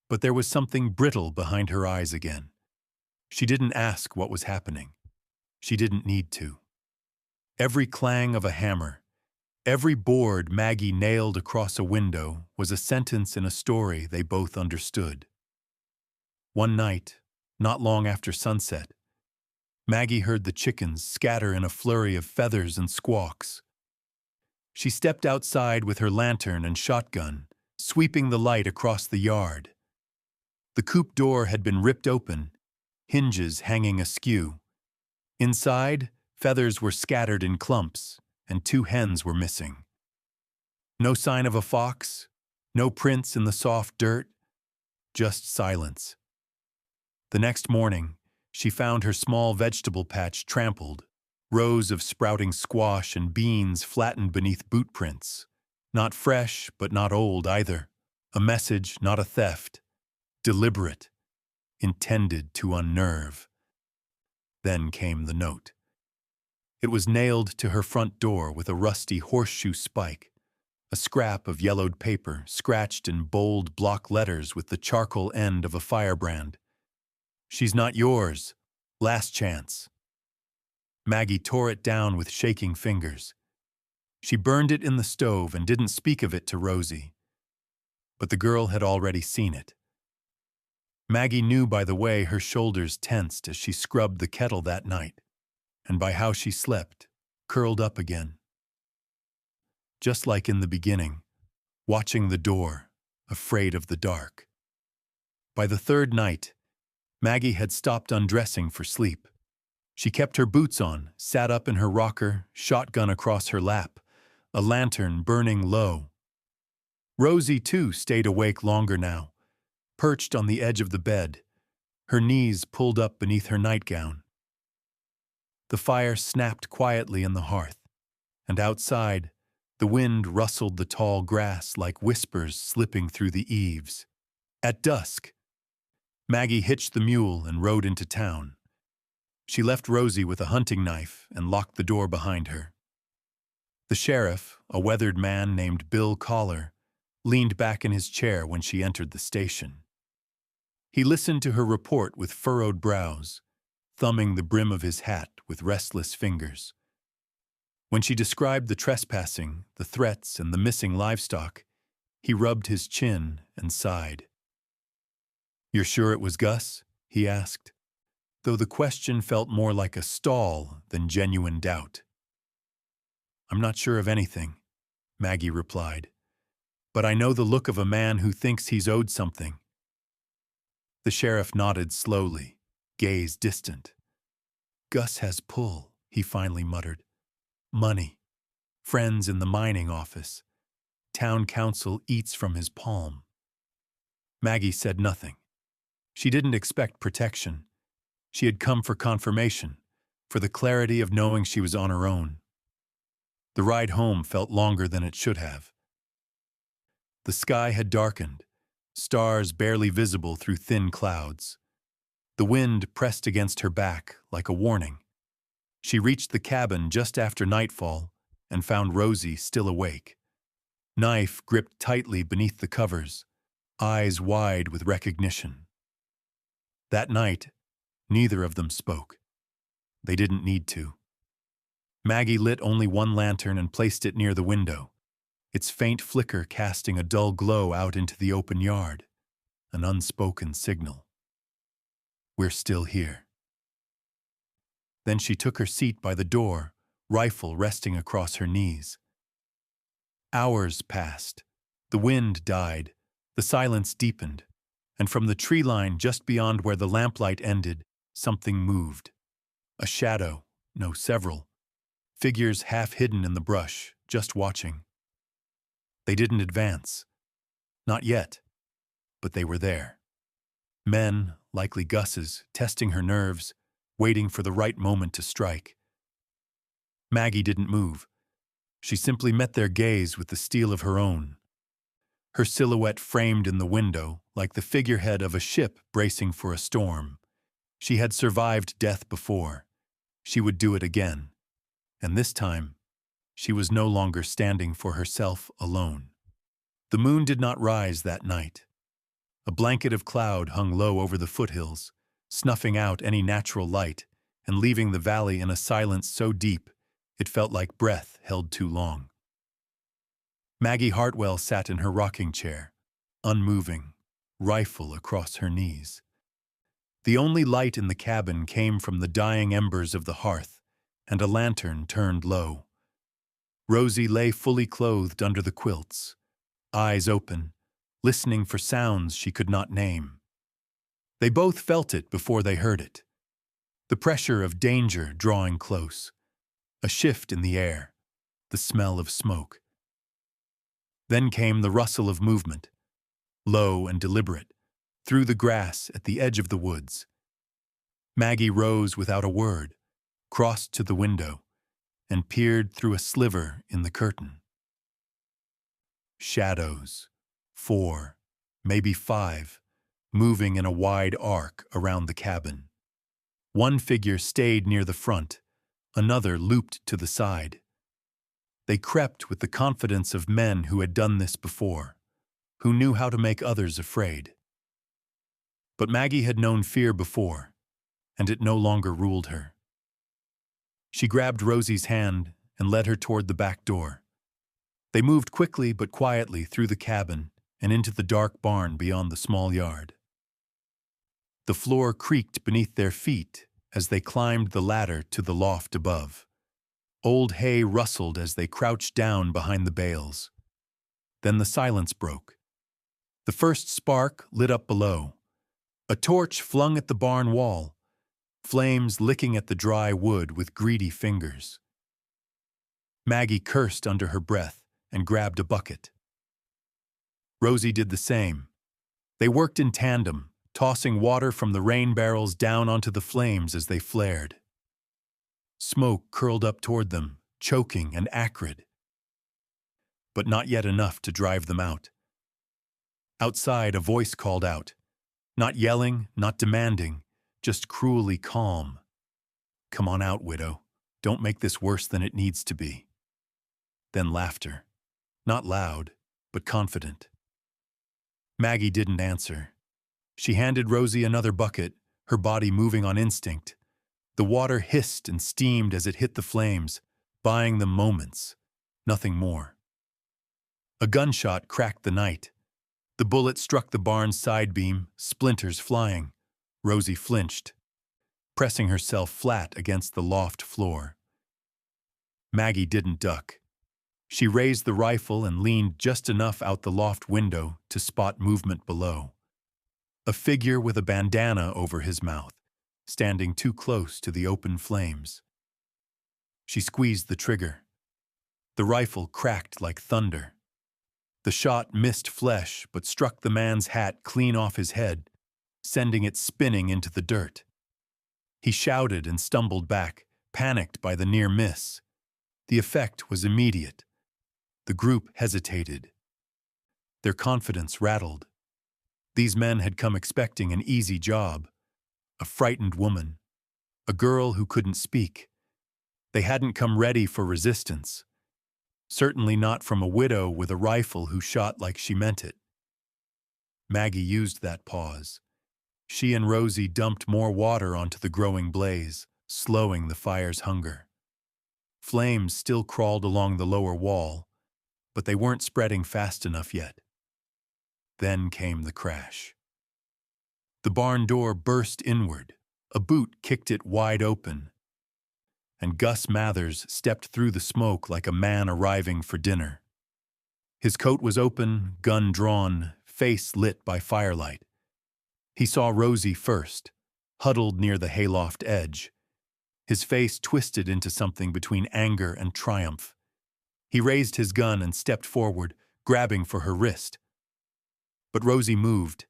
but there was something brittle behind her eyes again. She didn't ask what was happening. She didn't need to. Every clang of a hammer, every board Maggie nailed across a window was a sentence in a story they both understood. One night, not long after sunset, Maggie heard the chickens scatter in a flurry of feathers and squawks. She stepped outside with her lantern and shotgun, sweeping the light across the yard. The coop door had been ripped open, hinges hanging askew. Inside, feathers were scattered in clumps, and 2 hens were missing. No sign of a fox, no prints in the soft dirt, just silence. The next morning, she found her small vegetable patch trampled, rows of sprouting squash and beans flattened beneath boot prints. Not fresh, but not old either. A message, not a theft. Deliberate, intended to unnerve. Then came the note. It was nailed to her front door with a rusty horseshoe spike, a scrap of yellowed paper scratched in bold block letters with the charcoal end of a firebrand. "She's not yours. Last chance." Maggie tore it down with shaking fingers. She burned it in the stove and didn't speak of it to Rosie. But the girl had already seen it. Maggie knew by the way her shoulders tensed as she scrubbed the kettle that night, and by how she slept, curled up again. Just like in the beginning, watching the door, afraid of the dark. By the 3rd night, Maggie had stopped undressing for sleep. She kept her boots on, sat up in her rocker, shotgun across her lap, a lantern burning low. Rosie, too, stayed awake longer now, perched on the edge of the bed, her knees pulled up beneath her nightgown. The fire snapped quietly in the hearth, and outside, the wind rustled the tall grass like whispers slipping through the eaves. At dusk, Maggie hitched the mule and rode into town. She left Rosie with a hunting knife and locked the door behind her. The sheriff, a weathered man named Bill Collar, leaned back in his chair when she entered the station. He listened to her report with furrowed brows, thumbing the brim of his hat with restless fingers. When she described the trespassing, the threats, and the missing livestock, he rubbed his chin and sighed. "You're sure it was Gus?" he asked, though the question felt more like a stall than genuine doubt. "I'm not sure of anything," Maggie replied, "but I know the look of a man who thinks he's owed something." The sheriff nodded slowly, gaze distant. "Gus has pull," he finally muttered. "Money. Friends in the mining office. Town council eats from his palm." Maggie said nothing. She didn't expect protection. She had come for confirmation, for the clarity of knowing she was on her own. The ride home felt longer than it should have. The sky had darkened, stars barely visible through thin clouds. The wind pressed against her back like a warning. She reached the cabin just after nightfall and found Rosie still awake. Knife gripped tightly beneath the covers, eyes wide with recognition. That night, neither of them spoke. They didn't need to. Maggie lit only one lantern and placed it near the window, its faint flicker casting a dull glow out into the open yard, an unspoken signal. "We're still here." Then she took her seat by the door, rifle resting across her knees. Hours passed. The wind died, the silence deepened, and from the tree line just beyond where the lamplight ended, something moved. A shadow, no, several. Figures half hidden in the brush, just watching. They didn't advance. Not yet, but they were there. Men, likely Gus's, testing her nerves, waiting for the right moment to strike. Maggie didn't move. She simply met their gaze with the steel of her own, her silhouette framed in the window like the figurehead of a ship bracing for a storm. She had survived death before. She would do it again. And this time, she was no longer standing for herself alone. The moon did not rise that night. A blanket of cloud hung low over the foothills, snuffing out any natural light and leaving the valley in a silence so deep it felt like breath held too long. Maggie Hartwell sat in her rocking chair, unmoving, rifle across her knees. The only light in the cabin came from the dying embers of the hearth, and a lantern turned low. Rosie lay fully clothed under the quilts, eyes open, listening for sounds she could not name. They both felt it before they heard it. The pressure of danger drawing close, a shift in the air, the smell of smoke. Then came the rustle of movement, low and deliberate, through the grass at the edge of the woods. Maggie rose without a word, crossed to the window, and peered through a sliver in the curtain. Shadows, 4, maybe 5, moving in a wide arc around the cabin. One figure stayed near the front, another looped to the side. They crept with the confidence of men who had done this before, who knew how to make others afraid. But Maggie had known fear before, and it no longer ruled her. She grabbed Rosie's hand and led her toward the back door. They moved quickly but quietly through the cabin and into the dark barn beyond the small yard. The floor creaked beneath their feet as they climbed the ladder to the loft above. Old hay rustled as they crouched down behind the bales. Then the silence broke. The first spark lit up below. A torch flung at the barn wall, flames licking at the dry wood with greedy fingers. Maggie cursed under her breath and grabbed a bucket. Rosie did the same. They worked in tandem, tossing water from the rain barrels down onto the flames as they flared. Smoke curled up toward them, choking and acrid, but not yet enough to drive them out. Outside, a voice called out, not yelling, not demanding, just cruelly calm. "Come on out, widow. Don't make this worse than it needs to be." Then laughter, not loud, but confident. Maggie didn't answer. She handed Rosie another bucket, her body moving on instinct. The water hissed and steamed as it hit the flames, buying them moments, nothing more. A gunshot cracked the night. The bullet struck the barn's side beam, splinters flying. Rosie flinched, pressing herself flat against the loft floor. Maggie didn't duck. She raised the rifle and leaned just enough out the loft window to spot movement below. A figure with a bandana over his mouth, standing too close to the open flames. She squeezed the trigger. The rifle cracked like thunder. The shot missed flesh but struck the man's hat clean off his head, sending it spinning into the dirt. He shouted and stumbled back, panicked by the near miss. The effect was immediate. The group hesitated. Their confidence rattled. These men had come expecting an easy job, a frightened woman, a girl who couldn't speak. They hadn't come ready for resistance. Certainly not from a widow with a rifle who shot like she meant it. Maggie used that pause. She and Rosie dumped more water onto the growing blaze, slowing the fire's hunger. Flames still crawled along the lower wall, but they weren't spreading fast enough yet. Then came the crash. The barn door burst inward. A boot kicked it wide open, and Gus Mathers stepped through the smoke like a man arriving for dinner. His coat was open, gun drawn, face lit by firelight. He saw Rosie first, huddled near the hayloft edge. His face twisted into something between anger and triumph. He raised his gun and stepped forward, grabbing for her wrist. But Rosie moved,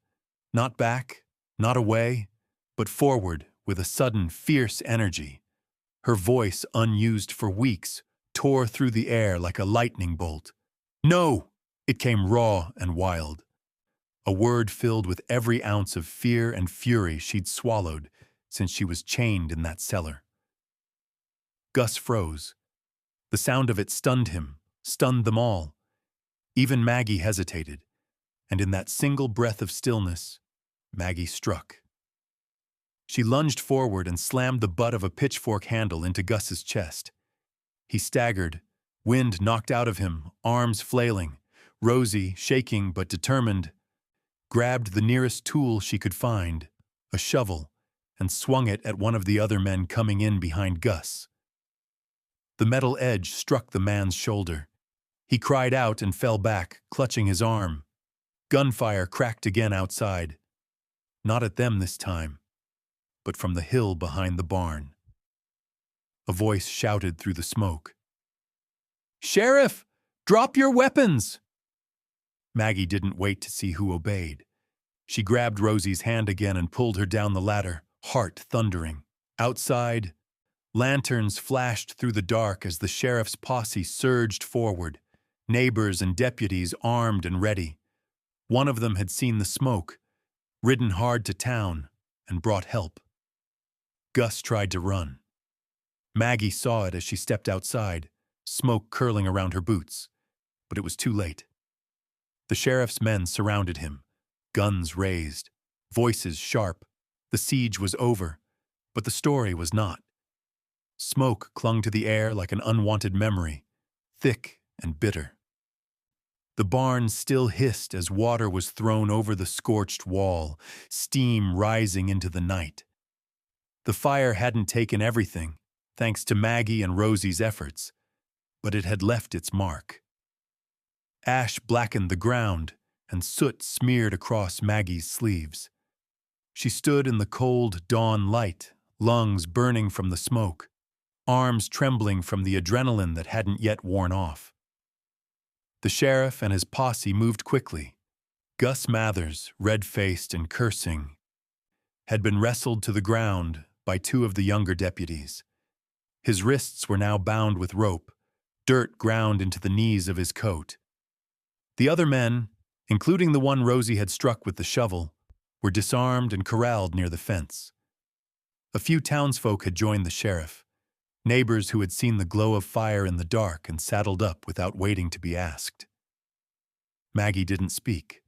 not back, not away, but forward with a sudden, fierce energy. Her voice, unused for weeks, tore through the air like a lightning bolt. "No!" It came raw and wild. A word filled with every ounce of fear and fury she'd swallowed since she was chained in that cellar. Gus froze. The sound of it stunned him, stunned them all. Even Maggie hesitated, and in that single breath of stillness, Maggie struck. She lunged forward and slammed the butt of a pitchfork handle into Gus's chest. He staggered, wind knocked out of him, arms flailing. Rosie, shaking but determined, grabbed the nearest tool she could find, a shovel, and swung it at one of the other men coming in behind Gus. The metal edge struck the man's shoulder. He cried out and fell back, clutching his arm. Gunfire cracked again outside. Not at them this time, but from the hill behind the barn. A voice shouted through the smoke. "Sheriff, drop your weapons!" Maggie didn't wait to see who obeyed. She grabbed Rosie's hand again and pulled her down the ladder, heart thundering. Outside, lanterns flashed through the dark as the sheriff's posse surged forward, neighbors and deputies armed and ready. One of them had seen the smoke, ridden hard to town, and brought help. Gus tried to run. Maggie saw it as she stepped outside, smoke curling around her boots, but it was too late. The sheriff's men surrounded him, guns raised, voices sharp. The siege was over, but the story was not. Smoke clung to the air like an unwanted memory, thick and bitter. The barn still hissed as water was thrown over the scorched wall, steam rising into the night. The fire hadn't taken everything, thanks to Maggie and Rosie's efforts, but it had left its mark. Ash blackened the ground, and soot smeared across Maggie's sleeves. She stood in the cold dawn light, lungs burning from the smoke, arms trembling from the adrenaline that hadn't yet worn off. The sheriff and his posse moved quickly. Gus Mathers, red-faced and cursing, had been wrestled to the ground by two of the younger deputies. His wrists were now bound with rope, dirt ground into the knees of his coat. The other men, including the one Rosie had struck with the shovel, were disarmed and corralled near the fence. A few townsfolk had joined the sheriff, neighbors who had seen the glow of fire in the dark and saddled up without waiting to be asked. Maggie didn't speak.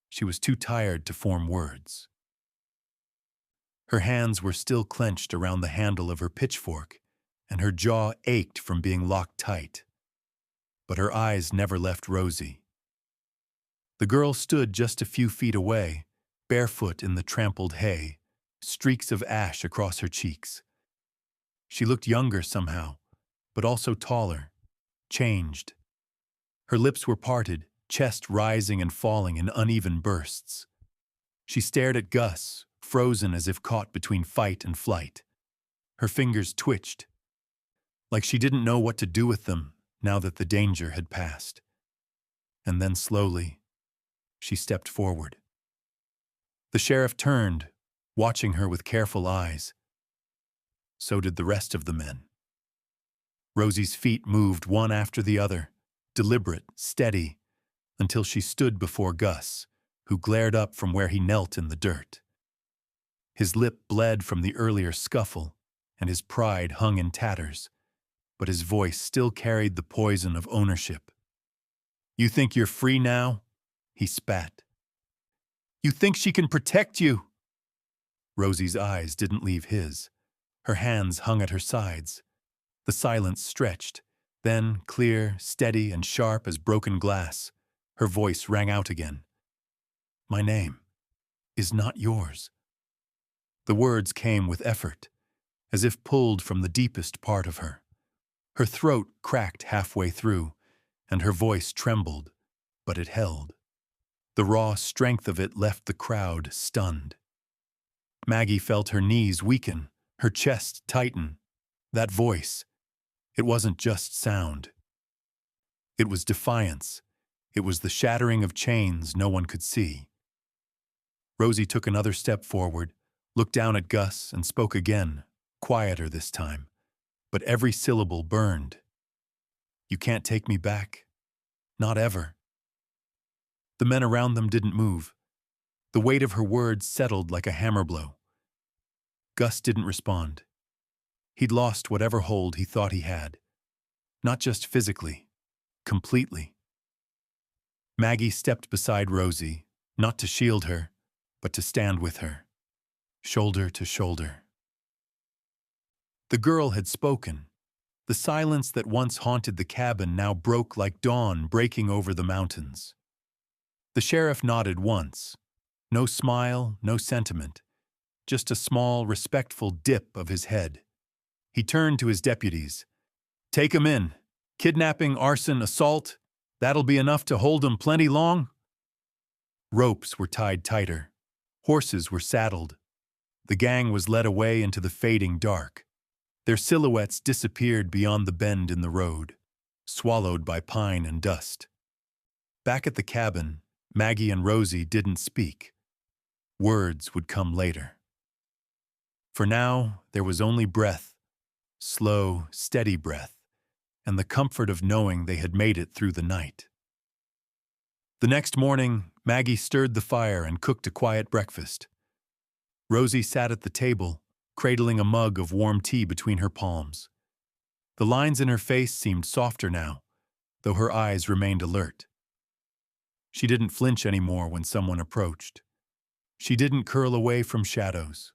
She was too tired to form words. Her hands were still clenched around the handle of her pitchfork, and her jaw ached from being locked tight. But her eyes never left Rosie. The girl stood just a few feet away, barefoot in the trampled hay, streaks of ash across her cheeks. She looked younger somehow, but also taller, changed. Her lips were parted, chest rising and falling in uneven bursts. She stared at Gus, frozen as if caught between fight and flight. Her fingers twitched, like she didn't know what to do with them now that the danger had passed. And then slowly, she stepped forward. The sheriff turned, watching her with careful eyes. So did the rest of the men. Rosie's feet moved one after the other, deliberate, steady, until she stood before Gus, who glared up from where he knelt in the dirt. His lip bled from the earlier scuffle, and his pride hung in tatters, but his voice still carried the poison of ownership. "You think you're free now?" he spat. "You think she can protect you?" Rosie's eyes didn't leave his. Her hands hung at her sides. The silence stretched. Then, clear, steady, and sharp as broken glass, her voice rang out again. "My name is not yours." The words came with effort, as if pulled from the deepest part of her. Her throat cracked halfway through, and her voice trembled, but it held. The raw strength of it left the crowd stunned. Maggie felt her knees weaken, her chest tighten. That voice, it wasn't just sound. It was defiance. It was the shattering of chains no one could see. Rosie took another step forward, looked down at Gus, and spoke again, quieter this time, but every syllable burned. You can't take me back. Not ever. The men around them didn't move. The weight of her words settled like a hammer blow. Gus didn't respond. He'd lost whatever hold he thought he had. Not just physically, completely. Maggie stepped beside Rosie, not to shield her, but to stand with her, shoulder to shoulder. The girl had spoken. The silence that once haunted the cabin now broke like dawn breaking over the mountains. The sheriff nodded once. No smile, no sentiment. Just a small, respectful dip of his head. He turned to his deputies. Take 'em in. Kidnapping, arson, assault. That'll be enough to hold 'em plenty long. Ropes were tied tighter. Horses were saddled. The gang was led away into the fading dark. Their silhouettes disappeared beyond the bend in the road, swallowed by pine and dust. Back at the cabin, Maggie and Rosie didn't speak. Words would come later. For now, there was only breath, slow, steady breath, and the comfort of knowing they had made it through the night. The next morning, Maggie stirred the fire and cooked a quiet breakfast. Rosie sat at the table, cradling a mug of warm tea between her palms. The lines in her face seemed softer now, though her eyes remained alert. She didn't flinch anymore when someone approached. She didn't curl away from shadows.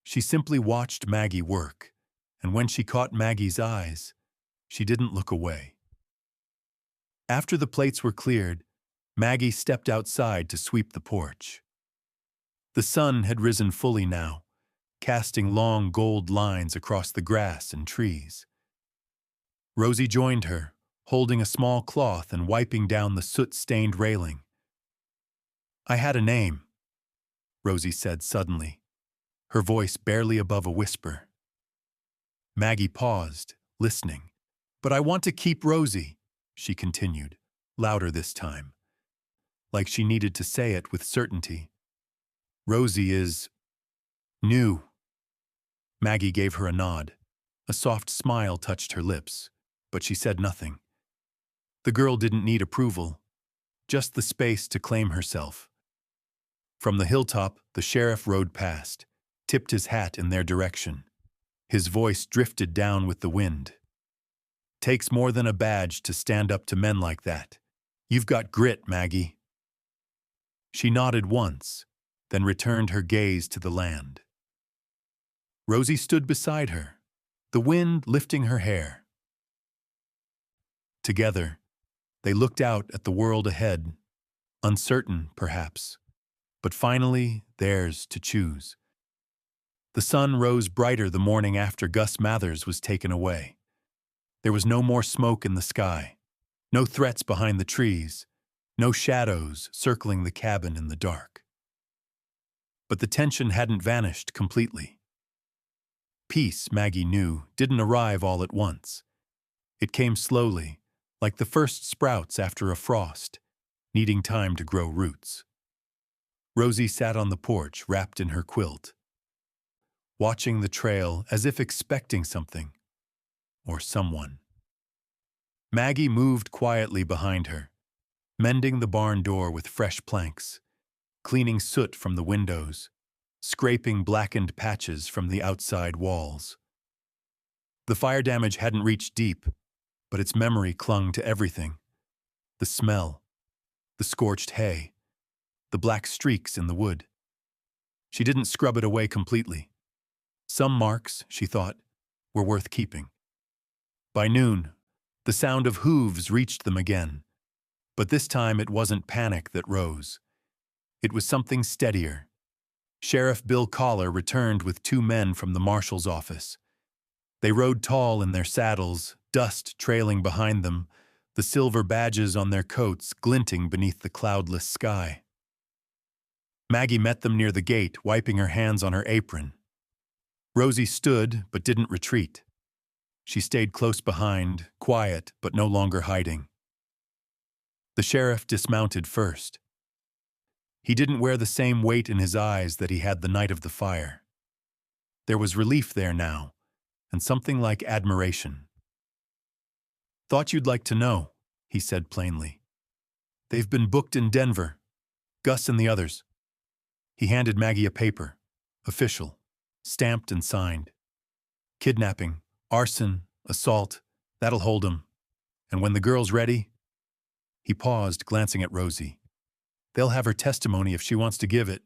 She simply watched Maggie work, and when she caught Maggie's eyes, she didn't look away. After the plates were cleared, Maggie stepped outside to sweep the porch. The sun had risen fully now, casting long gold lines across the grass and trees. Rosie joined her, holding a small cloth and wiping down the soot-stained railing. I had a name, Rosie said suddenly, her voice barely above a whisper. Maggie paused, listening. But I want to keep Rosie, she continued, louder this time, like she needed to say it with certainty. Rosie is new. Maggie gave her a nod. A soft smile touched her lips, but she said nothing. The girl didn't need approval, just the space to claim herself. From the hilltop, the sheriff rode past, tipped his hat in their direction. His voice drifted down with the wind. Takes more than a badge to stand up to men like that. You've got grit, Maggie. She nodded once, then returned her gaze to the land. Rosie stood beside her, the wind lifting her hair. Together, they looked out at the world ahead, uncertain, perhaps, but finally theirs to choose. The sun rose brighter the morning after Gus Mathers was taken away. There was no more smoke in the sky, no threats behind the trees, no shadows circling the cabin in the dark. But the tension hadn't vanished completely. Peace, Maggie knew, didn't arrive all at once. It came slowly, like the first sprouts after a frost, needing time to grow roots. Rosie sat on the porch, wrapped in her quilt, watching the trail as if expecting something, or someone. Maggie moved quietly behind her, mending the barn door with fresh planks, cleaning soot from the windows, scraping blackened patches from the outside walls. The fire damage hadn't reached deep, but its memory clung to everything. The smell, the scorched hay, the black streaks in the wood. She didn't scrub it away completely. Some marks, she thought, were worth keeping. By noon, the sound of hooves reached them again, but this time it wasn't panic that rose. It was something steadier. Sheriff Bill Collar returned with 2 men from the marshal's office. They rode tall in their saddles, dust trailing behind them, the silver badges on their coats glinting beneath the cloudless sky. Maggie met them near the gate, wiping her hands on her apron. Rosie stood but didn't retreat. She stayed close behind, quiet but no longer hiding. The sheriff dismounted first. He didn't wear the same weight in his eyes that he had the night of the fire. There was relief there now, and something like admiration. Thought you'd like to know, he said plainly. They've been booked in Denver. Gus and the others. He handed Maggie a paper. Official. Stamped and signed. Kidnapping, arson, assault. That'll hold 'em. And when the girl's ready... He paused, glancing at Rosie. They'll have her testimony if she wants to give it.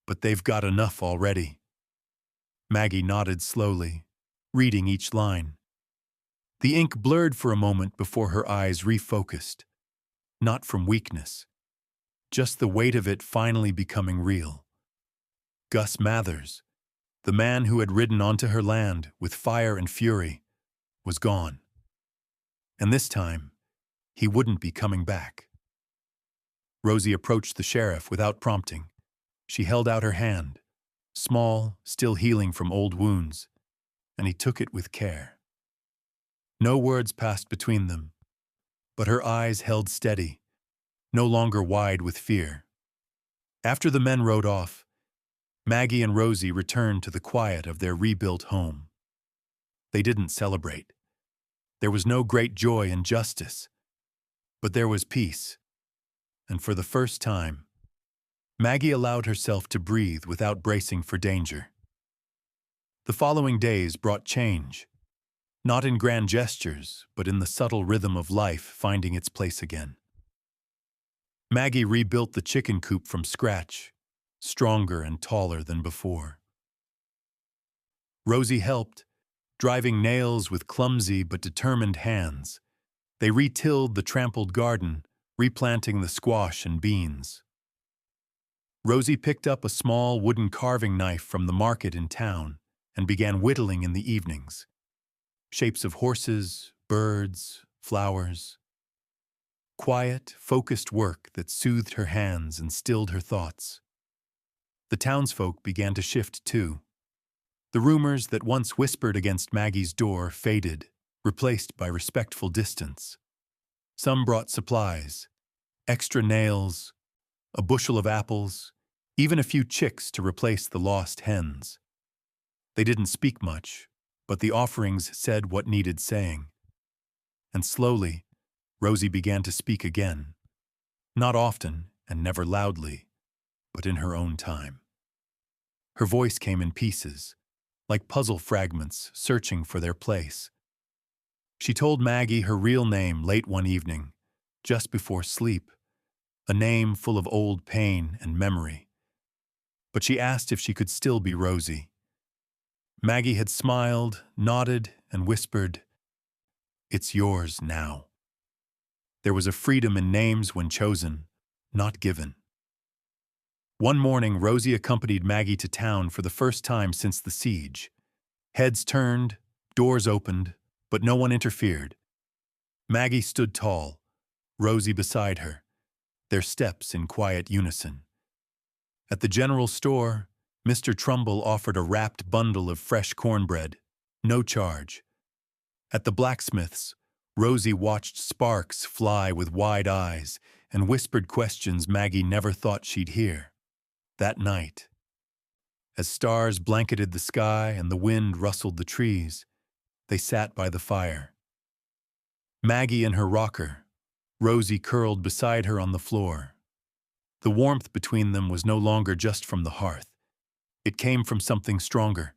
But they've got enough already. Maggie nodded slowly, reading each line. The ink blurred for a moment before her eyes refocused. Not from weakness. Just the weight of it finally becoming real. Gus Mathers, the man who had ridden onto her land with fire and fury, was gone. And this time, he wouldn't be coming back. Rosie approached the sheriff without prompting. She held out her hand, small, still healing from old wounds, and he took it with care. No words passed between them, but her eyes held steady, no longer wide with fear. After the men rode off, Maggie and Rosie returned to the quiet of their rebuilt home. They didn't celebrate. There was no great joy in justice, but there was peace. And for the first time, Maggie allowed herself to breathe without bracing for danger. The following days brought change, not in grand gestures, but in the subtle rhythm of life finding its place again. Maggie rebuilt the chicken coop from scratch, stronger and taller than before. Rosie helped, driving nails with clumsy but determined hands. They retilled the trampled garden, replanting the squash and beans. Rosie picked up a small wooden carving knife from the market in town and began whittling in the evenings. Shapes of horses, birds, flowers. Quiet, focused work that soothed her hands and stilled her thoughts. The townsfolk began to shift too. The rumors that once whispered against Maggie's door faded, replaced by respectful distance. Some brought supplies, extra nails, a bushel of apples, even a few chicks to replace the lost hens. They didn't speak much, but the offerings said what needed saying. And slowly, Rosie began to speak again. Not often, and never loudly, but in her own time. Her voice came in pieces, like puzzle fragments searching for their place. She told Maggie her real name late one evening, just before sleep, a name full of old pain and memory. But she asked if she could still be Rosie. Maggie had smiled, nodded, and whispered, "It's yours now." There was a freedom in names when chosen, not given. One morning, Rosie accompanied Maggie to town for the first time since the siege. Heads turned, doors opened, but no one interfered. Maggie stood tall, Rosie beside her, their steps in quiet unison. At the general store, Mr. Trumbull offered a wrapped bundle of fresh cornbread, no charge. At the blacksmith's, Rosie watched sparks fly with wide eyes and whispered questions Maggie never thought she'd hear. That night, as stars blanketed the sky and the wind rustled the trees, they sat by the fire. Maggie in her rocker, Rosie curled beside her on the floor. The warmth between them was no longer just from the hearth. It came from something stronger,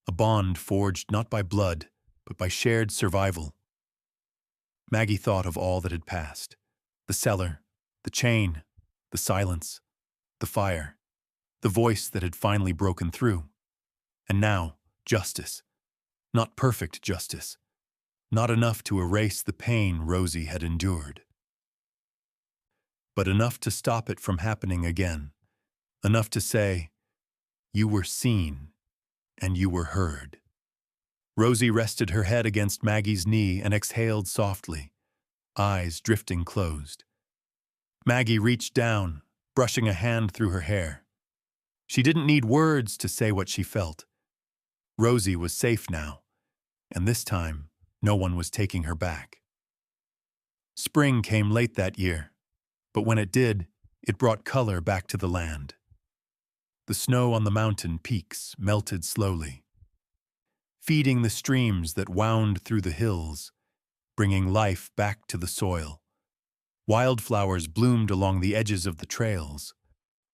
a bond forged not by blood, but by shared survival. Maggie thought of all that had passed, the cellar, the chain, the silence, the fire, the voice that had finally broken through. And now, justice. Not perfect justice. Not enough to erase the pain Rosie had endured. But enough to stop it from happening again. Enough to say, "You were seen, and you were heard." Rosie rested her head against Maggie's knee and exhaled softly, eyes drifting closed. Maggie reached down, brushing a hand through her hair. She didn't need words to say what she felt. Rosie was safe now, and this time, no one was taking her back. Spring came late that year, but when it did, it brought color back to the land. The snow on the mountain peaks melted slowly, feeding the streams that wound through the hills, bringing life back to the soil. Wildflowers bloomed along the edges of the trails,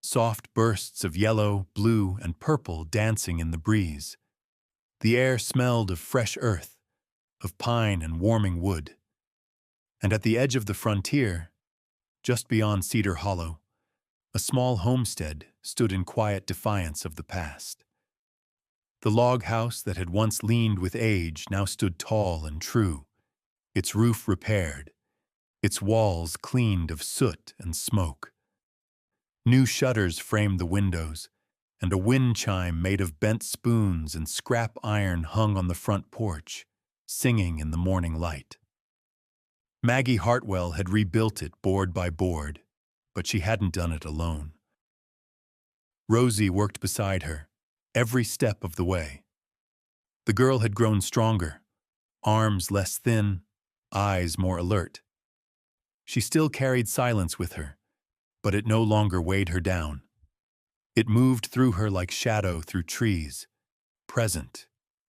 soft bursts of yellow, blue, and purple dancing in the breeze. The air smelled of fresh earth, of pine and warming wood. And at the edge of the frontier, just beyond Cedar Hollow, a small homestead stood in quiet defiance of the past. The log house that had once leaned with age now stood tall and true, its roof repaired, its walls cleaned of soot and smoke. New shutters framed the windows, and a wind chime made of bent spoons and scrap iron hung on the front porch, singing in the morning light. Maggie Hartwell had rebuilt it board by board, but she hadn't done it alone. Rosie worked beside her, every step of the way. The girl had grown stronger, arms less thin, eyes more alert. She still carried silence with her, but it no longer weighed her down. It moved through her like shadow through trees, present,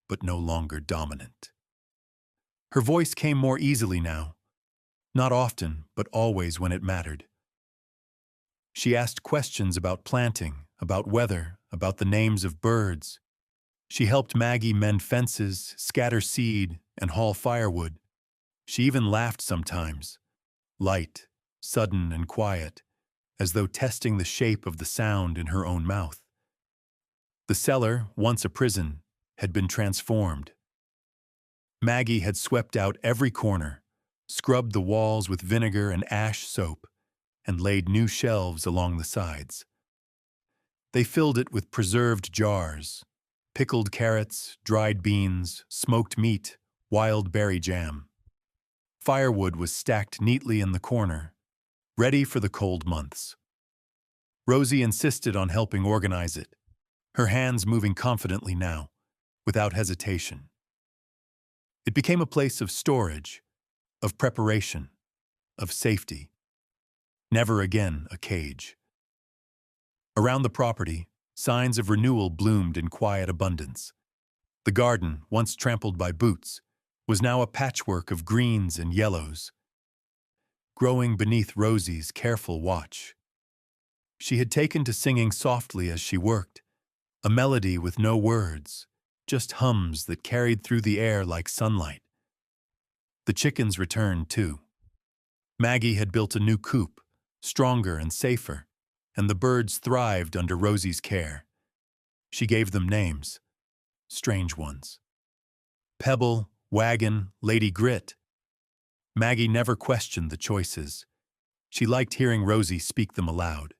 but no longer dominant. Her voice came more easily now, not often, but always when it mattered. She asked questions about planting, about weather, about the names of birds. She helped Maggie mend fences, scatter seed, and haul firewood. She even laughed sometimes, light, sudden, and quiet, as though testing the shape of the sound in her own mouth. The cellar, once a prison, had been transformed. Maggie had swept out every corner, scrubbed the walls with vinegar and ash soap, and laid new shelves along the sides. They filled it with preserved jars, pickled carrots, dried beans, smoked meat, wild berry jam. Firewood was stacked neatly in the corner, ready for the cold months. Rosie insisted on helping organize it, her hands moving confidently now, without hesitation. It became a place of storage, of preparation, of safety. Never again a cage. Around the property, signs of renewal bloomed in quiet abundance. The garden, once trampled by boots, was now a patchwork of greens and yellows, growing beneath Rosie's careful watch. She had taken to singing softly as she worked, a melody with no words, just hums that carried through the air like sunlight. The chickens returned, too. Maggie had built a new coop, stronger and safer, and the birds thrived under Rosie's care. She gave them names, strange ones. Pebble, Wagon, Lady Grit. Maggie never questioned the choices. She liked hearing Rosie speak them aloud.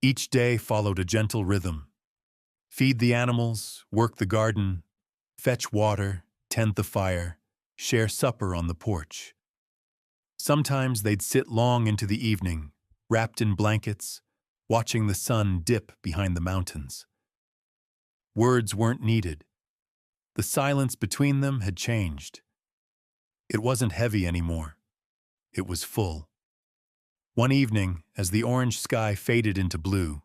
Each day followed a gentle rhythm. Feed the animals, work the garden, fetch water, tend the fire, share supper on the porch. Sometimes they'd sit long into the evening, wrapped in blankets, watching the sun dip behind the mountains. Words weren't needed. The silence between them had changed. It wasn't heavy anymore. It was full. One evening, as the orange sky faded into blue,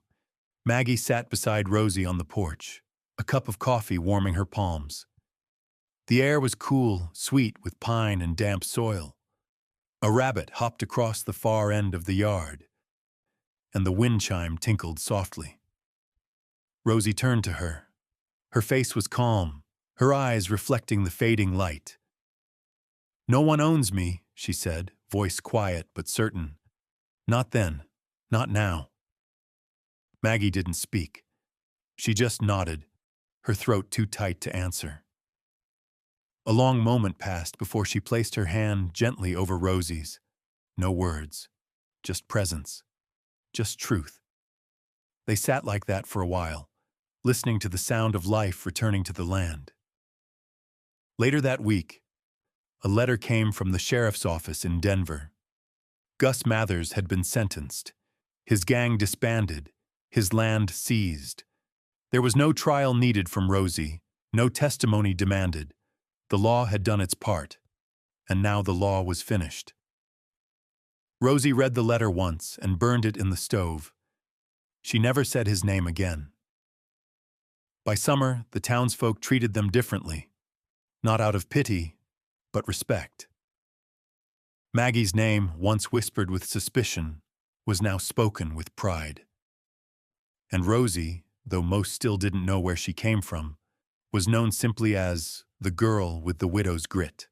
Maggie sat beside Rosie on the porch, a cup of coffee warming her palms. The air was cool, sweet with pine and damp soil. A rabbit hopped across the far end of the yard, and the wind chime tinkled softly. Rosie turned to her. Her face was calm, her eyes reflecting the fading light. "No one owns me," she said, voice quiet but certain. "Not then, not now." Maggie didn't speak. She just nodded, her throat too tight to answer. A long moment passed before she placed her hand gently over Rosie's. No words, just presence, just truth. They sat like that for a while, listening to the sound of life returning to the land. Later that week, a letter came from the sheriff's office in Denver. Gus Mathers had been sentenced, his gang disbanded, his land seized. There was no trial needed from Rosie, no testimony demanded. The law had done its part, and now the law was finished. Rosie read the letter once and burned it in the stove. She never said his name again. By summer, the townsfolk treated them differently, not out of pity, but respect. Maggie's name, once whispered with suspicion, was now spoken with pride. And Rosie, though most still didn't know where she came from, was known simply as the girl with the widow's grit.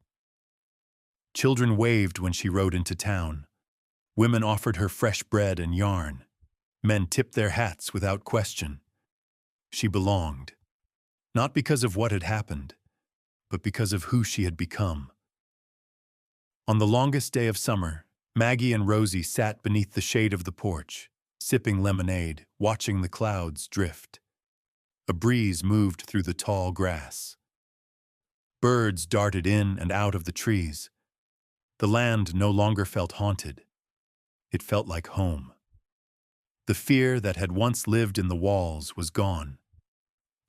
Children waved when she rode into town. Women offered her fresh bread and yarn. Men tipped their hats without question. She belonged, not because of what had happened, but because of who she had become. On the longest day of summer, Maggie and Rosie sat beneath the shade of the porch, sipping lemonade, watching the clouds drift. A breeze moved through the tall grass. Birds darted in and out of the trees. The land no longer felt haunted. It felt like home. The fear that had once lived in the walls was gone,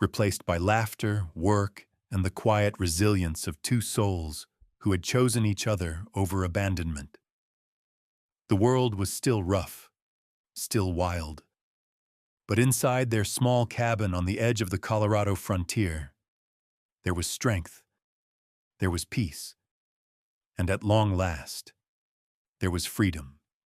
replaced by laughter, work, and the quiet resilience of two souls who had chosen each other over abandonment. The world was still rough, still wild. But inside their small cabin on the edge of the Colorado frontier, there was strength, there was peace, and at long last, there was freedom.